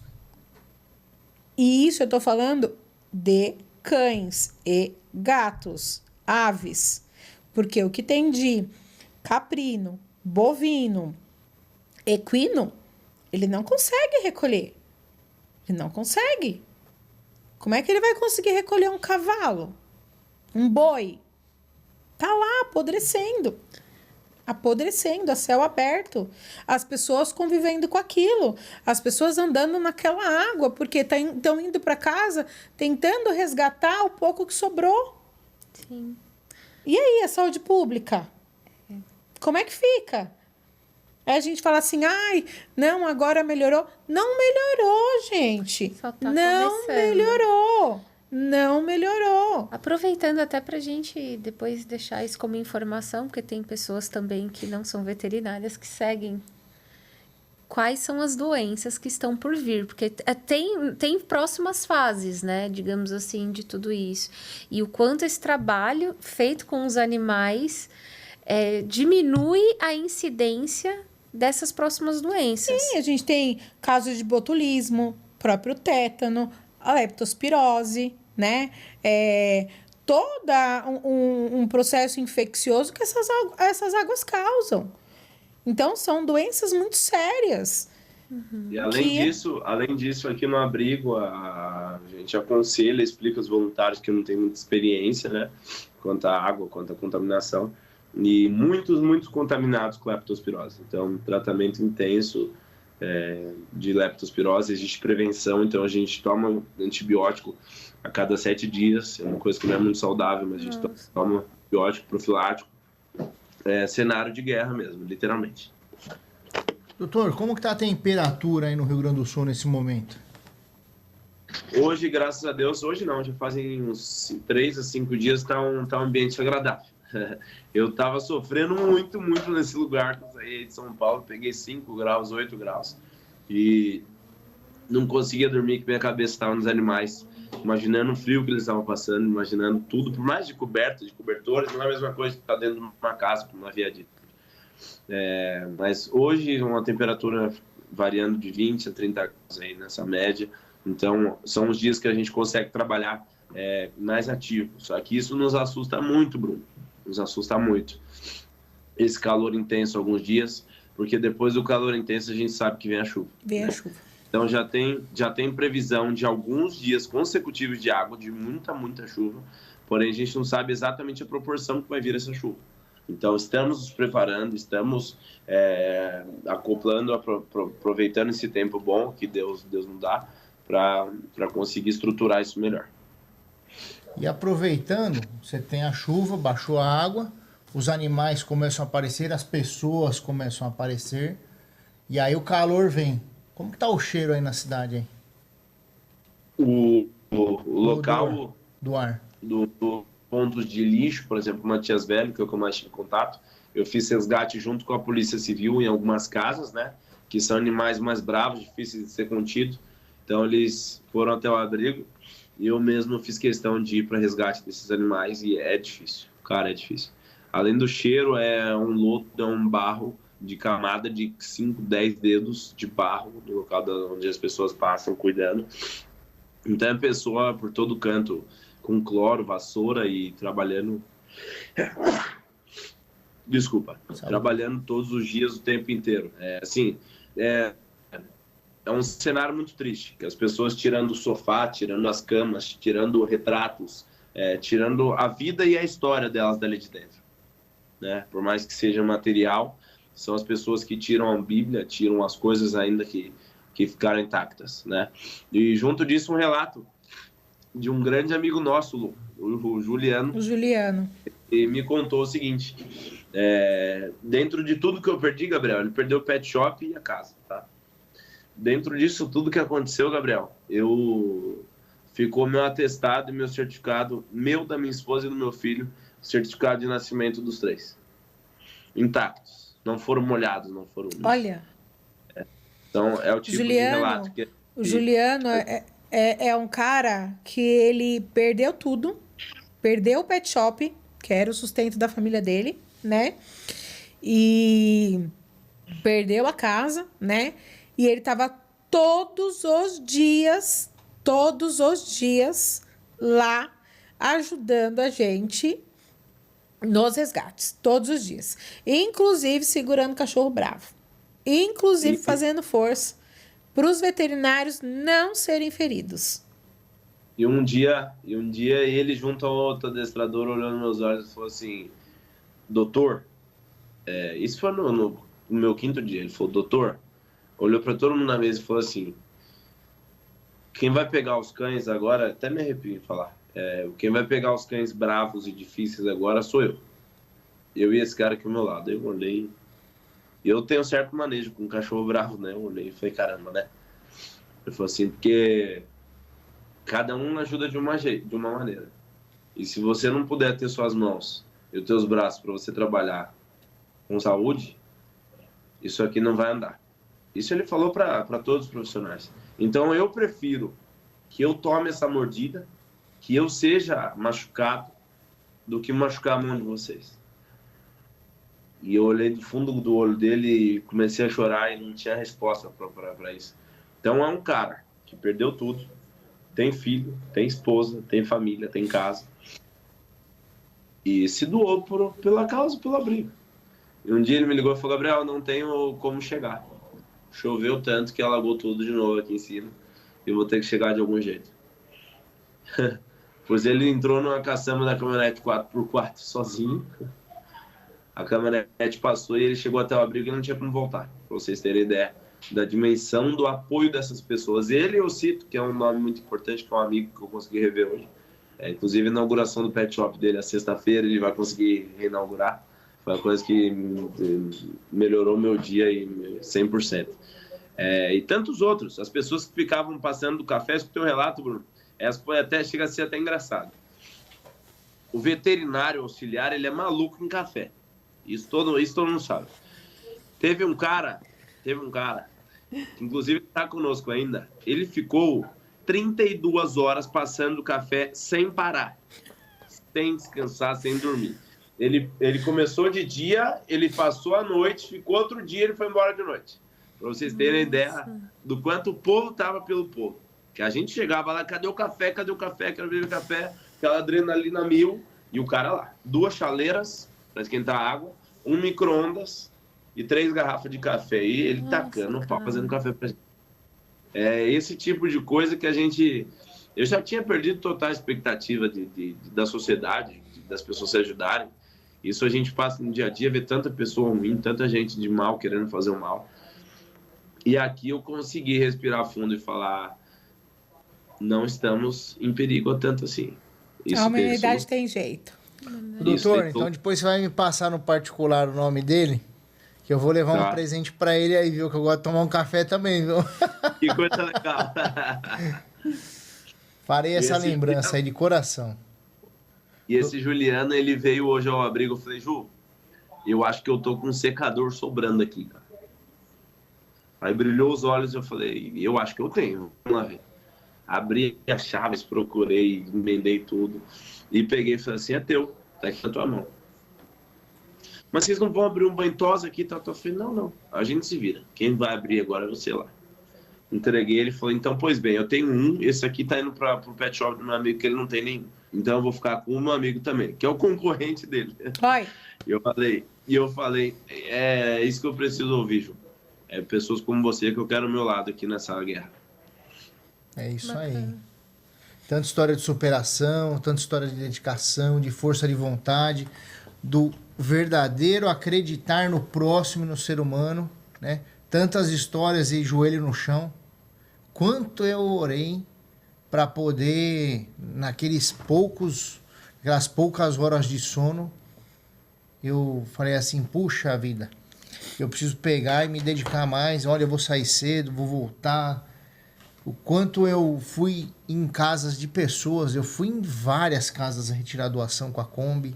E isso eu tô falando de cães e gatos, aves. Porque o que tem de caprino, bovino, equino, ele não consegue recolher. Ele não consegue. Como é que ele vai conseguir recolher um cavalo? Um boi? Tá lá, apodrecendo. Apodrecendo, a céu aberto. As pessoas convivendo com aquilo. As pessoas andando naquela água, porque estão indo para casa tentando resgatar o pouco que sobrou. Sim. E aí, a saúde pública? Como é que fica? Aí a gente fala assim, ai, não, agora melhorou. Não melhorou, gente. Só tá não melhorou. Não melhorou. Aproveitando até pra gente depois deixar isso como informação, porque tem pessoas também que não são veterinárias que seguem quais são as doenças que estão por vir, porque tem próximas fases, né, digamos assim, de tudo isso. E o quanto esse trabalho feito com os animais diminui a incidência dessas próximas doenças. Sim, a gente tem casos de botulismo, próprio tétano, a leptospirose, né? Todo um processo infeccioso que essas águas causam. Então, são doenças muito sérias. Uhum. E além disso, aqui no abrigo, a gente aconselha, explica aos voluntários que não têm muita experiência, né? Quanto à água, quanto à contaminação. e muitos contaminados com leptospirose. Então, tratamento intenso de leptospirose, existe prevenção, então a gente toma antibiótico a cada 7 dias, é uma coisa que não é muito saudável, mas a gente toma antibiótico profilático, cenário de guerra mesmo, literalmente. Doutor, como que tá a temperatura aí no Rio Grande do Sul nesse momento? Hoje, graças a Deus, hoje não, já fazem uns 3 a 5 dias, tá um ambiente agradável. Eu tava sofrendo muito nesse lugar, que eu saí de São Paulo, peguei 5 graus, 8 graus, e não conseguia dormir, que minha cabeça estava nos animais, imaginando o frio que eles estavam passando, imaginando tudo, por mais de coberta, de cobertores, não é a mesma coisa que estar dentro de uma casa, como havia dito. Mas hoje, uma temperatura variando de 20 a 30 graus aí nessa média, então são os dias que a gente consegue trabalhar mais ativo. Só que isso nos assusta muito, Bruno, nos assusta muito. Esse calor intenso alguns dias, porque depois do calor intenso a gente sabe que vem a chuva. Vem a chuva. Então já tem previsão de alguns dias consecutivos de água, de muita chuva, porém a gente não sabe exatamente a proporção que vai vir essa chuva. Então estamos nos preparando, estamos acoplando, aproveitando esse tempo bom que Deus nos dá para conseguir estruturar isso melhor. E aproveitando, você tem a chuva, baixou a água, os animais começam a aparecer, as pessoas começam a aparecer, e aí o calor vem. Como que tá o cheiro aí na cidade? Aí? O local do ar. Do pontos de lixo, por exemplo, Matias Velho, que é o que eu mais tive contato, eu fiz resgate junto com a Polícia Civil em algumas casas, né, que são animais mais bravos, difíceis de ser contidos. Então eles foram até o abrigo e eu mesmo fiz questão de ir para resgate desses animais e é difícil, cara, é difícil. Além do cheiro, é um lodo, é um barro de camada de 5, 10 dedos de barro no local onde as pessoas passam cuidando. Então é pessoa por todo canto com cloro, vassoura e trabalhando... Desculpa. Trabalhando todos os dias, o tempo inteiro. É um cenário muito triste, que as pessoas tirando o sofá, tirando as camas, tirando retratos, tirando a vida e a história delas dali de dentro. Né? Por mais que seja material, são as pessoas que tiram a Bíblia, tiram as coisas ainda que ficaram intactas. Né? E junto disso um relato de um grande amigo nosso, Lu, o Juliano. O Juliano. E me contou o seguinte, dentro de tudo que eu perdi, Gabriel, ele perdeu o pet shop e a casa, tá? Dentro disso tudo que aconteceu, Gabriel, ficou meu atestado e meu certificado, meu, da minha esposa e do meu filho, certificado de nascimento dos 3. Intactos. Não foram molhados, não foram... Olha. Então, é o tipo Juliano, de relato que... O Juliano é um cara que ele perdeu tudo, perdeu o pet shop, que era o sustento da família dele, né? E perdeu a casa, né? E ele tava todos os dias lá ajudando a gente nos resgates, todos os dias. Inclusive segurando cachorro bravo. Inclusive fazendo força para os veterinários não serem feridos. E um dia ele, junto ao outro adestrador, olhando nos meus olhos, falou assim: doutor, isso foi no meu 5º dia, ele falou: doutor, olhou para todo mundo na mesa e falou assim: quem vai pegar os cães agora, até me arrepio em falar, quem vai pegar os cães bravos e difíceis agora sou eu. Eu e esse cara aqui ao meu lado. Eu olhei, e eu tenho um certo manejo com um cachorro bravo, né? Eu olhei e falei: caramba, né? Ele falou assim: porque cada um ajuda de uma maneira. E se você não puder ter suas mãos e os teus braços para você trabalhar com saúde, isso aqui não vai andar. Isso ele falou para todos os profissionais. Então eu prefiro que eu tome essa mordida, que eu seja machucado, do que machucar a mão de vocês. E eu olhei do fundo do olho dele e comecei a chorar e não tinha resposta para isso. Então é um cara que perdeu tudo, tem filho, tem esposa, tem família, tem casa. E se doou pela causa, pelo abrigo. E um dia ele me ligou e falou: Gabriel, não tenho como chegar. Choveu tanto que alagou tudo de novo aqui em cima. E eu vou ter que chegar de algum jeito. Pois ele entrou numa caçamba da caminhonete 4x4 sozinho. A caminhonete passou e ele chegou até o abrigo e não tinha como voltar. Para vocês terem ideia da dimensão do apoio dessas pessoas. Ele, eu cito, que é um nome muito importante, que é um amigo que eu consegui rever hoje. Inclusive, a inauguração do pet shop dele, a sexta-feira, ele vai conseguir reinaugurar. Foi uma coisa que melhorou meu dia em 100%. E tantos outros. As pessoas que ficavam passando do café, escutei um relato, Bruno, chega a ser até engraçado. O veterinário auxiliar, ele é maluco em café. Isso todo mundo sabe. Teve um cara, que inclusive está conosco ainda, ele ficou 32 horas passando café sem parar, sem descansar, sem dormir. Ele começou de dia, ele passou a noite, ficou outro dia, ele foi embora de noite. Para vocês terem ideia do quanto o povo estava pelo povo. Que a gente chegava lá, cadê o café, quero beber café, aquela adrenalina mil, e o cara lá. 2 chaleiras para esquentar água, 1 micro-ondas e 3 garrafas de café. E ele tacando o pau, fazendo café pra gente. É esse tipo de coisa que a gente... Eu já tinha perdido total expectativa da sociedade, das pessoas se ajudarem. Isso a gente passa no dia a dia, vê tanta pessoa ruim, tanta gente de mal querendo fazer o mal. E aqui eu consegui respirar fundo e falar, não estamos em perigo tanto assim. A humanidade tem jeito. Doutor, então depois você vai me passar no particular o nome dele, que eu vou levar um presente pra ele aí, viu? Que eu gosto de tomar um café também, viu? Que coisa legal. Farei essa lembrança aí de coração. E esse Juliano, ele veio hoje ao abrigo. Eu falei, Ju, eu acho que eu tô com um secador sobrando aqui, cara. Aí brilhou os olhos e eu falei, eu acho que eu tenho. Vamos lá ver. Abri as chaves, procurei, emendei tudo. E peguei e falei assim, é teu, tá aqui na tua mão. Mas vocês não vão abrir um banho-tosa aqui? Tá? Eu falei, não, a gente se vira. Quem vai abrir agora é você lá. Entreguei, ele falou, então, pois bem, eu tenho um, esse aqui tá indo pro pet shop do meu amigo, que ele não tem nenhum. Então eu vou ficar com o meu amigo também, que é o concorrente dele. Vai. E eu falei, é isso que eu preciso ouvir, Ju. É pessoas como você que eu quero ao meu lado aqui nessa guerra. É isso aí. Tanta história de superação, tanta história de dedicação, de força de vontade, do verdadeiro acreditar no próximo e no ser humano, né? Tantas histórias e joelho no chão. Quanto eu orei para poder, aquelas poucas horas de sono, eu falei assim, puxa vida, eu preciso pegar e me dedicar mais. Olha, eu vou sair cedo, vou voltar. O quanto eu fui em casas de pessoas, eu fui em várias casas a retirar doação com a Kombi.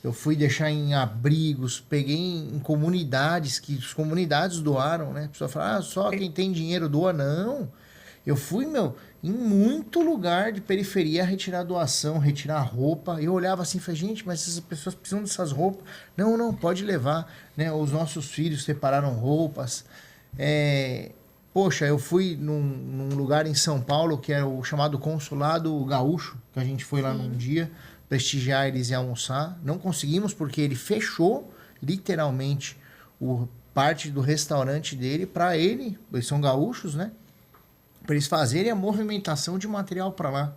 Eu fui deixar em abrigos, peguei em comunidades, que as comunidades doaram, né? A pessoa fala, só quem tem dinheiro doa. Não. Eu fui, em muito lugar de periferia retirar doação, retirar roupa. Eu olhava assim e falei, gente, mas essas pessoas precisam dessas roupas. Não, pode levar, né? Os nossos filhos separaram roupas. Poxa, eu fui num lugar em São Paulo que é o chamado Consulado Gaúcho, que a gente foi lá num dia prestigiar eles e almoçar. Não conseguimos porque ele fechou literalmente parte do restaurante dele para eles são gaúchos, né? Para eles fazerem a movimentação de material para lá.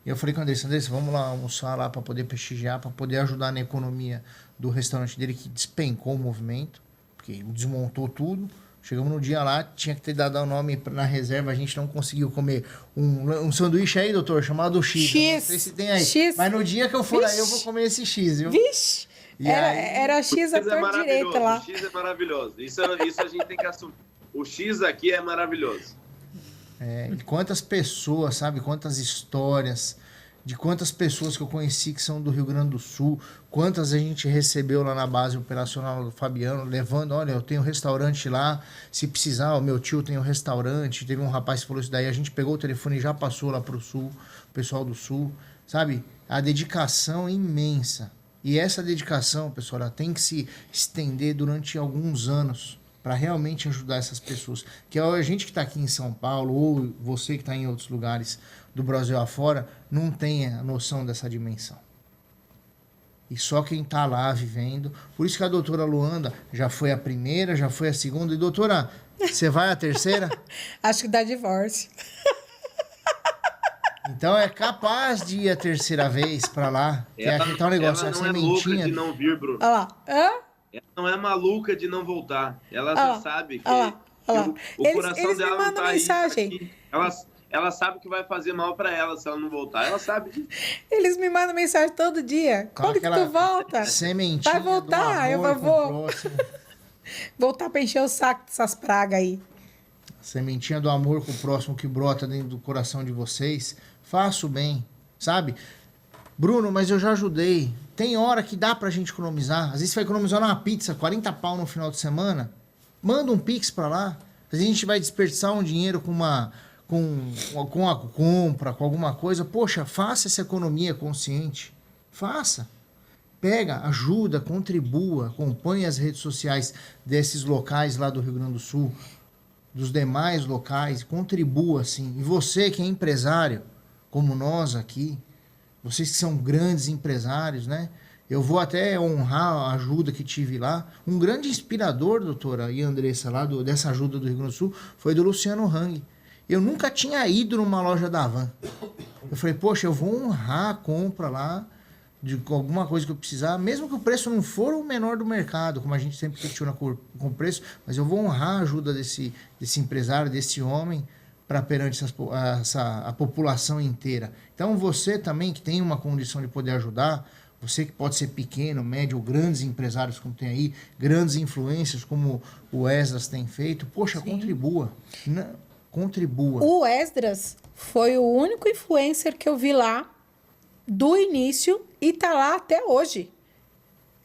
E eu falei com o Andressa, vamos lá almoçar lá para poder prestigiar, para poder ajudar na economia do restaurante dele, que despencou o movimento, porque desmontou tudo. Chegamos no dia lá, tinha que ter dado o nome na reserva, a gente não conseguiu comer um sanduíche aí, doutor, chamado X. Não sei se tem aí. X. Mas no dia que eu for aí, eu vou comer esse X, viu? Vixe! Era X à torta direita lá. O X é maravilhoso. Isso a gente tem que assumir. O X aqui é maravilhoso. Quantas pessoas, sabe? Quantas histórias, de quantas pessoas que eu conheci que são do Rio Grande do Sul, quantas a gente recebeu lá na base operacional do Fabiano, levando, olha, eu tenho um restaurante lá, se precisar, o meu tio tem um restaurante, teve um rapaz que falou isso daí, a gente pegou o telefone e já passou lá pro Sul, o pessoal do Sul, sabe? A dedicação é imensa. E essa dedicação, pessoal, ela tem que se estender durante alguns anos para realmente ajudar essas pessoas. Que a gente que está aqui em São Paulo, ou você que está em outros lugares do Brasil afora, não tem a noção dessa dimensão. E só quem está lá vivendo. Por isso que a doutora Luanda já foi a primeira, já foi a segunda. E doutora, você vai a terceira? Acho que dá divórcio. Então é capaz de ir a terceira vez para lá. Que aqui tá um negócio, ela a não é louca sementinha. de não vir, Bruno. Olha lá. Ela não é maluca de não voltar. Ela Olha já lá, sabe que, olha lá. o coração Eles me dela não mandam tá aí. mensagem. Ela sabe que vai fazer mal para ela se ela não voltar. Ela sabe disso. Eles me mandam mensagem todo dia. Com Quando que aquela tu volta? sementinha Vai voltar, do eu amor vou com o próximo. voltar pra encher o saco dessas pragas aí. Sementinha do amor com o próximo que brota dentro do coração de vocês. Faça o bem, sabe? Bruno, mas eu já ajudei. Tem hora que dá pra gente economizar. Às vezes você vai economizar numa pizza, 40 pau no final de semana. Manda um Pix pra lá. Às vezes a gente vai desperdiçar um dinheiro com a compra, com alguma coisa. Poxa, faça essa economia consciente. Faça. Pega, ajuda, contribua, acompanhe as redes sociais desses locais lá do Rio Grande do Sul, dos demais locais, contribua sim. E você que é empresário, como nós aqui, vocês que são grandes empresários, né? Eu vou até honrar a ajuda que tive lá. Um grande inspirador, doutora e Andressa, lá dessa ajuda do Rio Grande do Sul, foi do Luciano Hang. Eu nunca tinha ido numa loja da Havan. Eu falei, poxa, eu vou honrar a compra lá de alguma coisa que eu precisar, mesmo que o preço não for o menor do mercado, como a gente sempre questiona com o preço, mas eu vou honrar a ajuda desse empresário, desse homem, para perante a população inteira. Então, você também que tem uma condição de poder ajudar, você que pode ser pequeno, médio ou grandes empresários como tem aí, grandes influências como o Esdras tem feito, poxa, Sim. contribua. Contribua. O Esdras foi o único influencer que eu vi lá do início e tá lá até hoje.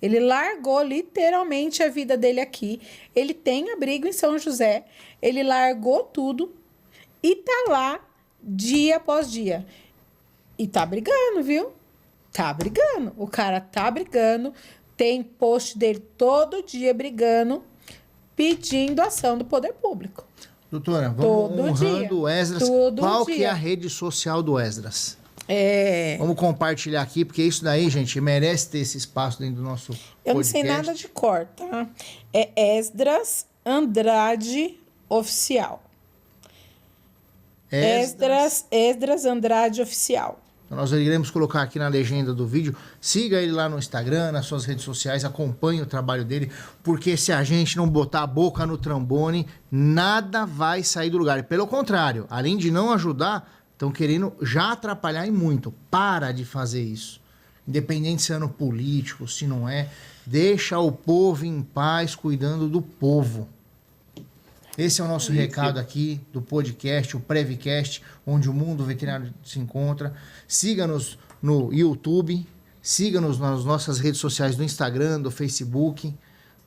Ele largou literalmente a vida dele aqui. Ele tem abrigo em São José. Ele largou tudo e tá lá dia após dia. E tá brigando, viu? Tá brigando. O cara tá brigando. Tem post dele todo dia brigando, pedindo ação do poder público. Doutora, vamos Todo honrando dia. o Esdras. Todo Qual que é dia. a rede social do Esdras? É... Vamos compartilhar aqui, porque isso daí, gente, merece ter esse espaço dentro do nosso Eu não podcast. sei nada de cor, tá? É Esdras Andrade Oficial. Esdras Andrade Oficial. Então, nós iremos colocar aqui na legenda do vídeo. Siga ele lá no Instagram, nas suas redes sociais, acompanhe o trabalho dele, porque se a gente não botar a boca no trombone, nada vai sair do lugar. Pelo contrário, além de não ajudar, estão querendo já atrapalhar e muito. Para de fazer isso. Independente se é ano político, se não é, deixa o povo em paz, cuidando do povo. Esse é o nosso recado aqui do podcast, o Previcast, onde o mundo veterinário se encontra. Siga-nos no YouTube, siga-nos nas nossas redes sociais do Instagram, do Facebook.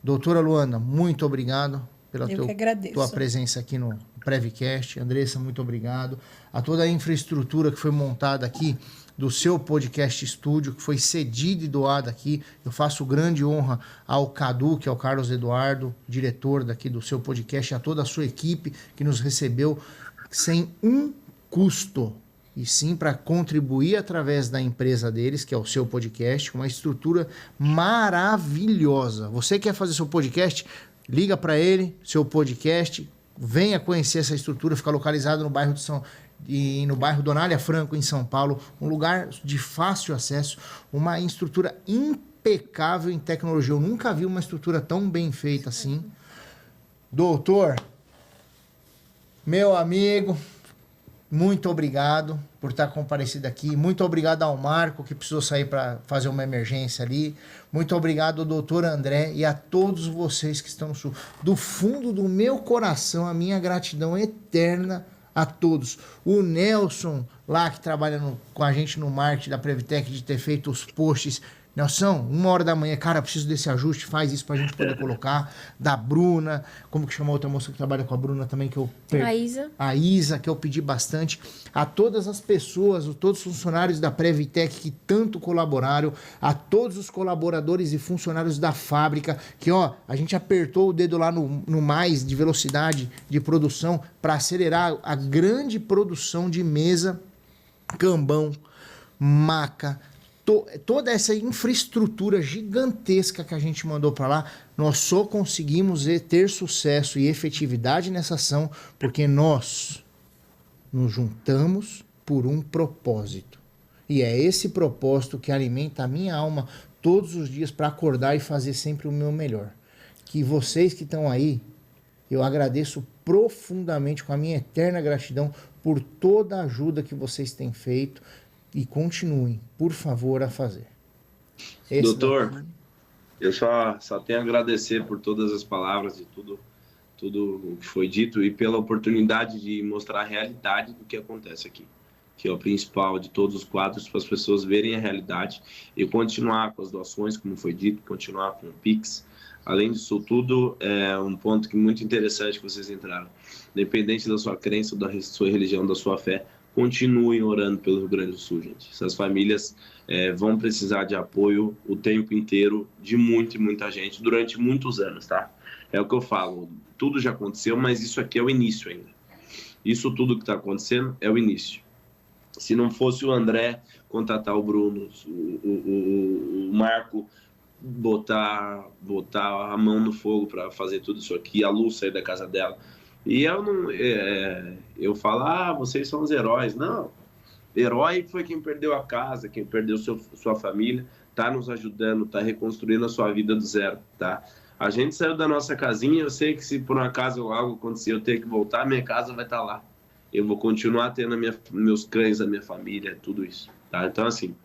Doutora Luana, muito obrigado pela tua presença aqui no Previcast. Andressa, muito obrigado. A toda a infraestrutura que foi montada aqui do seu podcast estúdio, que foi cedido e doado aqui. Eu faço grande honra ao Cadu, que é o Carlos Eduardo, diretor daqui do seu podcast, e a toda a sua equipe que nos recebeu sem um custo, e sim para contribuir através da empresa deles, que é o seu podcast, com uma estrutura maravilhosa. Você quer fazer seu podcast? Liga para ele, seu podcast, venha conhecer essa estrutura, fica localizado no bairro no bairro Donália Franco, em São Paulo, um lugar de fácil acesso, uma estrutura impecável em tecnologia. Eu nunca vi uma estrutura tão bem feita assim. Doutor, meu amigo, muito obrigado por estar comparecido aqui. Muito obrigado ao Marco, que precisou sair para fazer uma emergência ali. Muito obrigado ao doutor André e a todos vocês que estão no Sul. Do fundo do meu coração, a minha gratidão eterna a todos. O Nelson, lá que trabalha com a gente no marketing da Previtec, de ter feito os posts. Nelson, 1h da manhã, cara, preciso desse ajuste, faz isso pra gente poder colocar. Da Bruna, como que chama a outra moça que trabalha com a Bruna também, que eu... A Isa. A Isa, que eu pedi bastante. A todas as pessoas, todos os funcionários da Previtec que tanto colaboraram, a todos os colaboradores e funcionários da fábrica, que, ó, a gente apertou o dedo lá no mais de velocidade de produção para acelerar a grande produção de mesa, cambão, maca, toda essa infraestrutura gigantesca que a gente mandou para lá. Nós só conseguimos ter sucesso e efetividade nessa ação porque nós nos juntamos por um propósito. E é esse propósito que alimenta a minha alma todos os dias para acordar e fazer sempre o meu melhor. Que vocês que estão aí, eu agradeço profundamente, com a minha eterna gratidão, por toda a ajuda que vocês têm feito e continuem, por favor, a fazer. Doutor, eu só tenho a agradecer por todas as palavras e tudo o que foi dito e pela oportunidade de mostrar a realidade do que acontece aqui, que é o principal de todos os quadros, para as pessoas verem a realidade e continuar com as doações, como foi dito, continuar com o Pix. Além disso tudo, é um ponto que muito interessante que vocês entraram. Independente da sua crença, da sua religião, da sua fé, continuem orando pelo Rio Grande do Sul, gente. Essas famílias vão precisar de apoio o tempo inteiro, de muita gente, durante muitos anos, tá? É o que eu falo, tudo já aconteceu, mas isso aqui é o início ainda. Isso tudo que está acontecendo é o início. Se não fosse o André contratar o Bruno, o Marco botar a mão no fogo para fazer tudo isso aqui, a Lu sair da casa dela. E eu falo, vocês são os heróis. Não, herói foi quem perdeu a casa, quem perdeu sua família, tá nos ajudando, tá reconstruindo a sua vida do zero, tá? A gente saiu da nossa casinha, eu sei que se por um acaso algo acontecer, eu tenho que voltar, minha casa vai estar lá. Eu vou continuar tendo meus cães, a minha família, tudo isso, tá? Então, assim,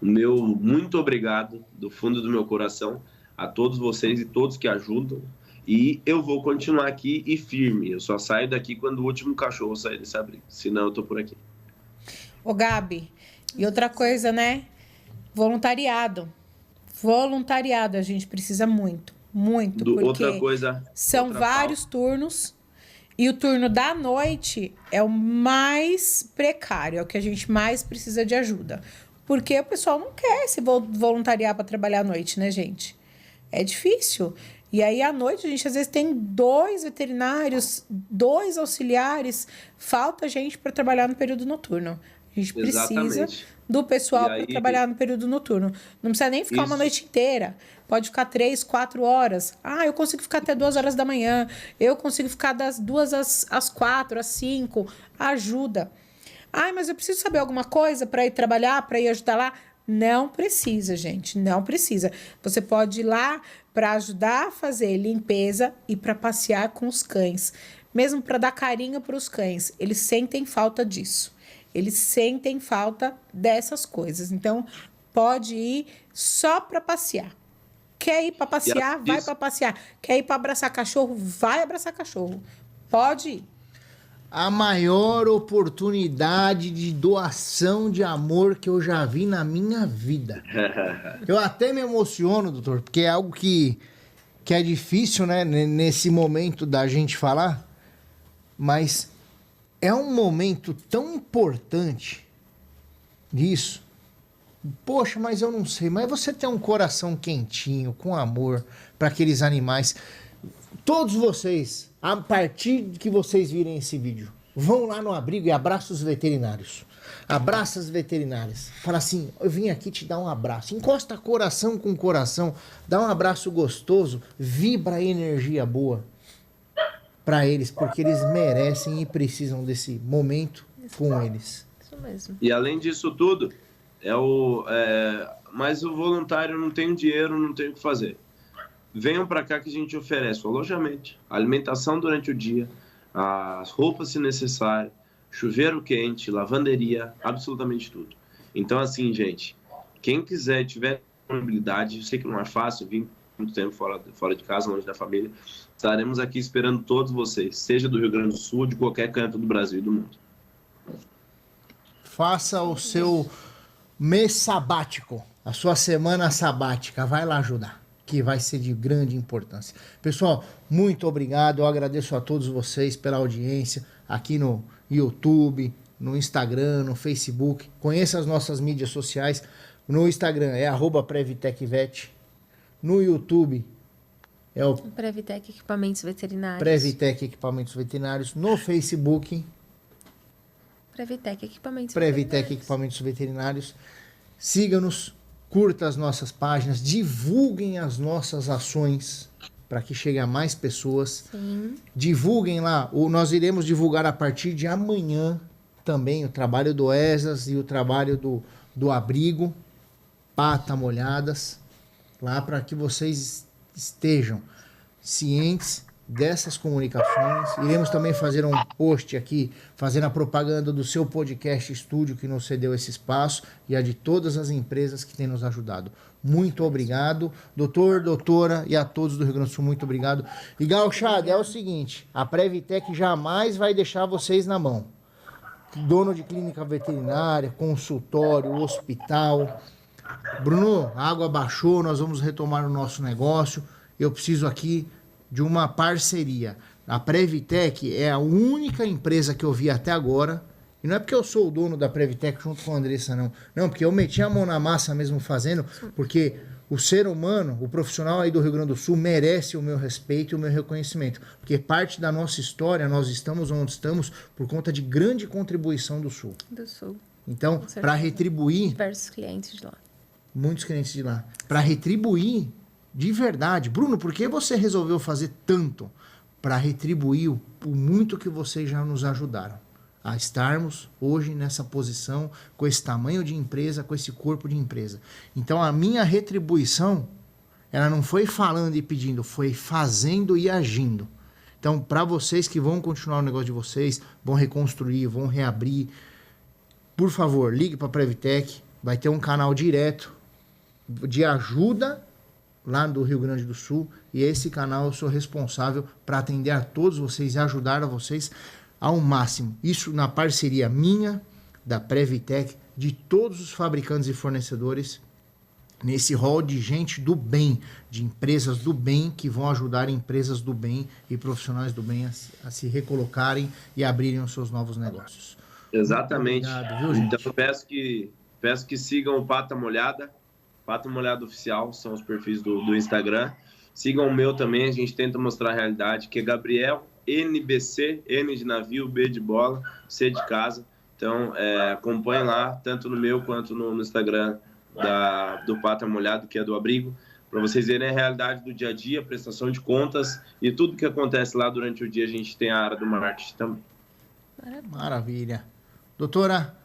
o meu muito obrigado do fundo do meu coração a todos vocês e todos que ajudam. E eu vou continuar aqui e firme. Eu só saio daqui quando o último cachorro sair desse abrigo. Senão eu tô por aqui. Ô, Gabi, e outra coisa, né? Voluntariado. Voluntariado a gente precisa muito. Porque outra coisa, são vários turnos. E o turno da noite é o mais precário. É o que a gente mais precisa de ajuda. Porque o pessoal não quer se voluntariar para trabalhar à noite, né, gente? É difícil. E aí, à noite, a gente às vezes tem 2 veterinários, 2 auxiliares. Falta gente para trabalhar no período noturno. A gente precisa do pessoal para trabalhar no período noturno. Não precisa nem ficar uma noite inteira. Pode ficar 3, 4 horas. Eu consigo ficar até 2 horas da manhã. Eu consigo ficar das 2 às 4, às 5. Ajuda. Mas eu preciso saber alguma coisa para ir trabalhar, para ir ajudar lá? Não precisa, gente. Não precisa. Você pode ir lá para ajudar a fazer limpeza e para passear com os cães. Mesmo para dar carinho para os cães. Eles sentem falta disso. Eles sentem falta dessas coisas. Então, pode ir só para passear. Quer ir para passear? Vai para passear. Quer ir para abraçar cachorro? Vai abraçar cachorro. Pode ir. A maior oportunidade de doação de amor que eu já vi na minha vida. Eu até me emociono, doutor, porque é algo que é difícil, né, nesse momento da gente falar, mas é um momento tão importante disso. Poxa, mas eu não sei, mas você tem um coração quentinho, com amor para aqueles animais. Todos vocês, a partir que vocês virem esse vídeo, vão lá no abrigo e abraçam os veterinários. Abraça as veterinárias. Fala assim, eu vim aqui te dar um abraço. Encosta coração com coração. Dá um abraço gostoso. Vibra energia boa para eles, porque eles merecem e precisam desse momento com eles. Isso mesmo. E além disso tudo, mas o voluntário não tem dinheiro, não tem o que fazer. Venham para cá que a gente oferece o alojamento, a alimentação durante o dia, as roupas se necessário, chuveiro quente, lavanderia, absolutamente tudo. Então, assim, gente, quem quiser e tiver disponibilidade, eu sei que não é fácil, vim muito tempo fora de casa, longe da família, estaremos aqui esperando todos vocês, seja do Rio Grande do Sul, de qualquer canto do Brasil e do mundo. Faça o seu mês sabático, a sua semana sabática, vai lá ajudar, que vai ser de grande importância. Pessoal, muito obrigado, eu agradeço a todos vocês pela audiência aqui no YouTube, no Instagram, no Facebook. Conheça as nossas mídias sociais. No Instagram é @PrevitecVet. No YouTube é o Previtec Equipamentos Veterinários. Previtec Equipamentos Veterinários. No Facebook, Previtec Equipamentos Previtec Equipamentos Veterinários. Siga-nos, curta as nossas páginas, divulguem as nossas ações para que chegue a mais pessoas. Sim. Divulguem lá. Nós iremos divulgar a partir de amanhã também o trabalho do ESAS e o trabalho do abrigo. Pata Molhadas, lá para que vocês estejam cientes dessas comunicações. Iremos também fazer um post aqui, fazendo a propaganda do seu podcast estúdio que nos cedeu esse espaço e a de todas as empresas que têm nos ajudado. Muito obrigado, doutor, doutora e a todos do Rio Grande do Sul, muito obrigado. E Gauchada, é o seguinte, a Previtec jamais vai deixar vocês na mão. Dono de clínica veterinária, consultório, hospital. Bruno, a água baixou, nós vamos retomar o nosso negócio. Eu preciso aqui de uma parceria. A Previtec é a única empresa que eu vi até agora, e não é porque eu sou o dono da Previtec junto com a Andressa, não. Não, porque eu meti a mão na massa mesmo fazendo, porque o ser humano, o profissional aí do Rio Grande do Sul merece o meu respeito e o meu reconhecimento, porque parte da nossa história, nós estamos onde estamos por conta de grande contribuição do Sul. Do Sul. Então, para retribuir... Diversos clientes de lá. Muitos clientes de lá. Para retribuir de verdade. Bruno, por que você resolveu fazer tanto? Para retribuir o muito que vocês já nos ajudaram a estarmos hoje nessa posição, com esse tamanho de empresa, com esse corpo de empresa. Então, a minha retribuição, ela não foi falando e pedindo, foi fazendo e agindo. Então, para vocês que vão continuar o negócio de vocês, vão reconstruir, vão reabrir, por favor, ligue para a Previtec, vai ter um canal direto de ajuda lá do Rio Grande do Sul, e esse canal eu sou responsável para atender a todos vocês e ajudar a vocês ao máximo. Isso na parceria minha, da Previtec, de todos os fabricantes e fornecedores, nesse rol de gente do bem, de empresas do bem, que vão ajudar empresas do bem e profissionais do bem a se recolocarem e abrirem os seus novos negócios. Exatamente. Obrigado, viu, gente? Então eu peço que sigam o Pata Molhada Oficial, são os perfis do Instagram. Sigam o meu também, a gente tenta mostrar a realidade, que é Gabriel NBC, N de navio, B de bola, C de casa. Então, acompanhem lá, tanto no meu quanto no Instagram do Pata Molhado, que é do abrigo, para vocês verem a realidade do dia a dia, prestação de contas e tudo que acontece lá durante o dia. A gente tem a área do marketing também. Maravilha. Doutora,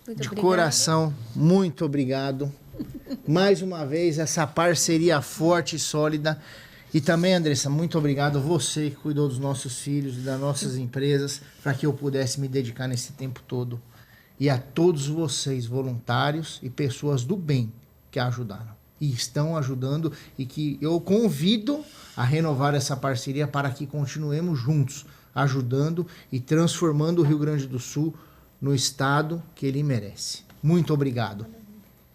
Muito de obrigada. coração, muito obrigado. Mais uma vez, essa parceria forte e sólida. E também, Andressa, muito obrigado. Você que cuidou dos nossos filhos e das nossas empresas, para que eu pudesse me dedicar nesse tempo todo. E a todos vocês, voluntários e pessoas do bem que ajudaram. E estão ajudando, e que eu convido a renovar essa parceria para que continuemos juntos, ajudando e transformando o Rio Grande do Sul no estado que ele merece. Muito obrigado.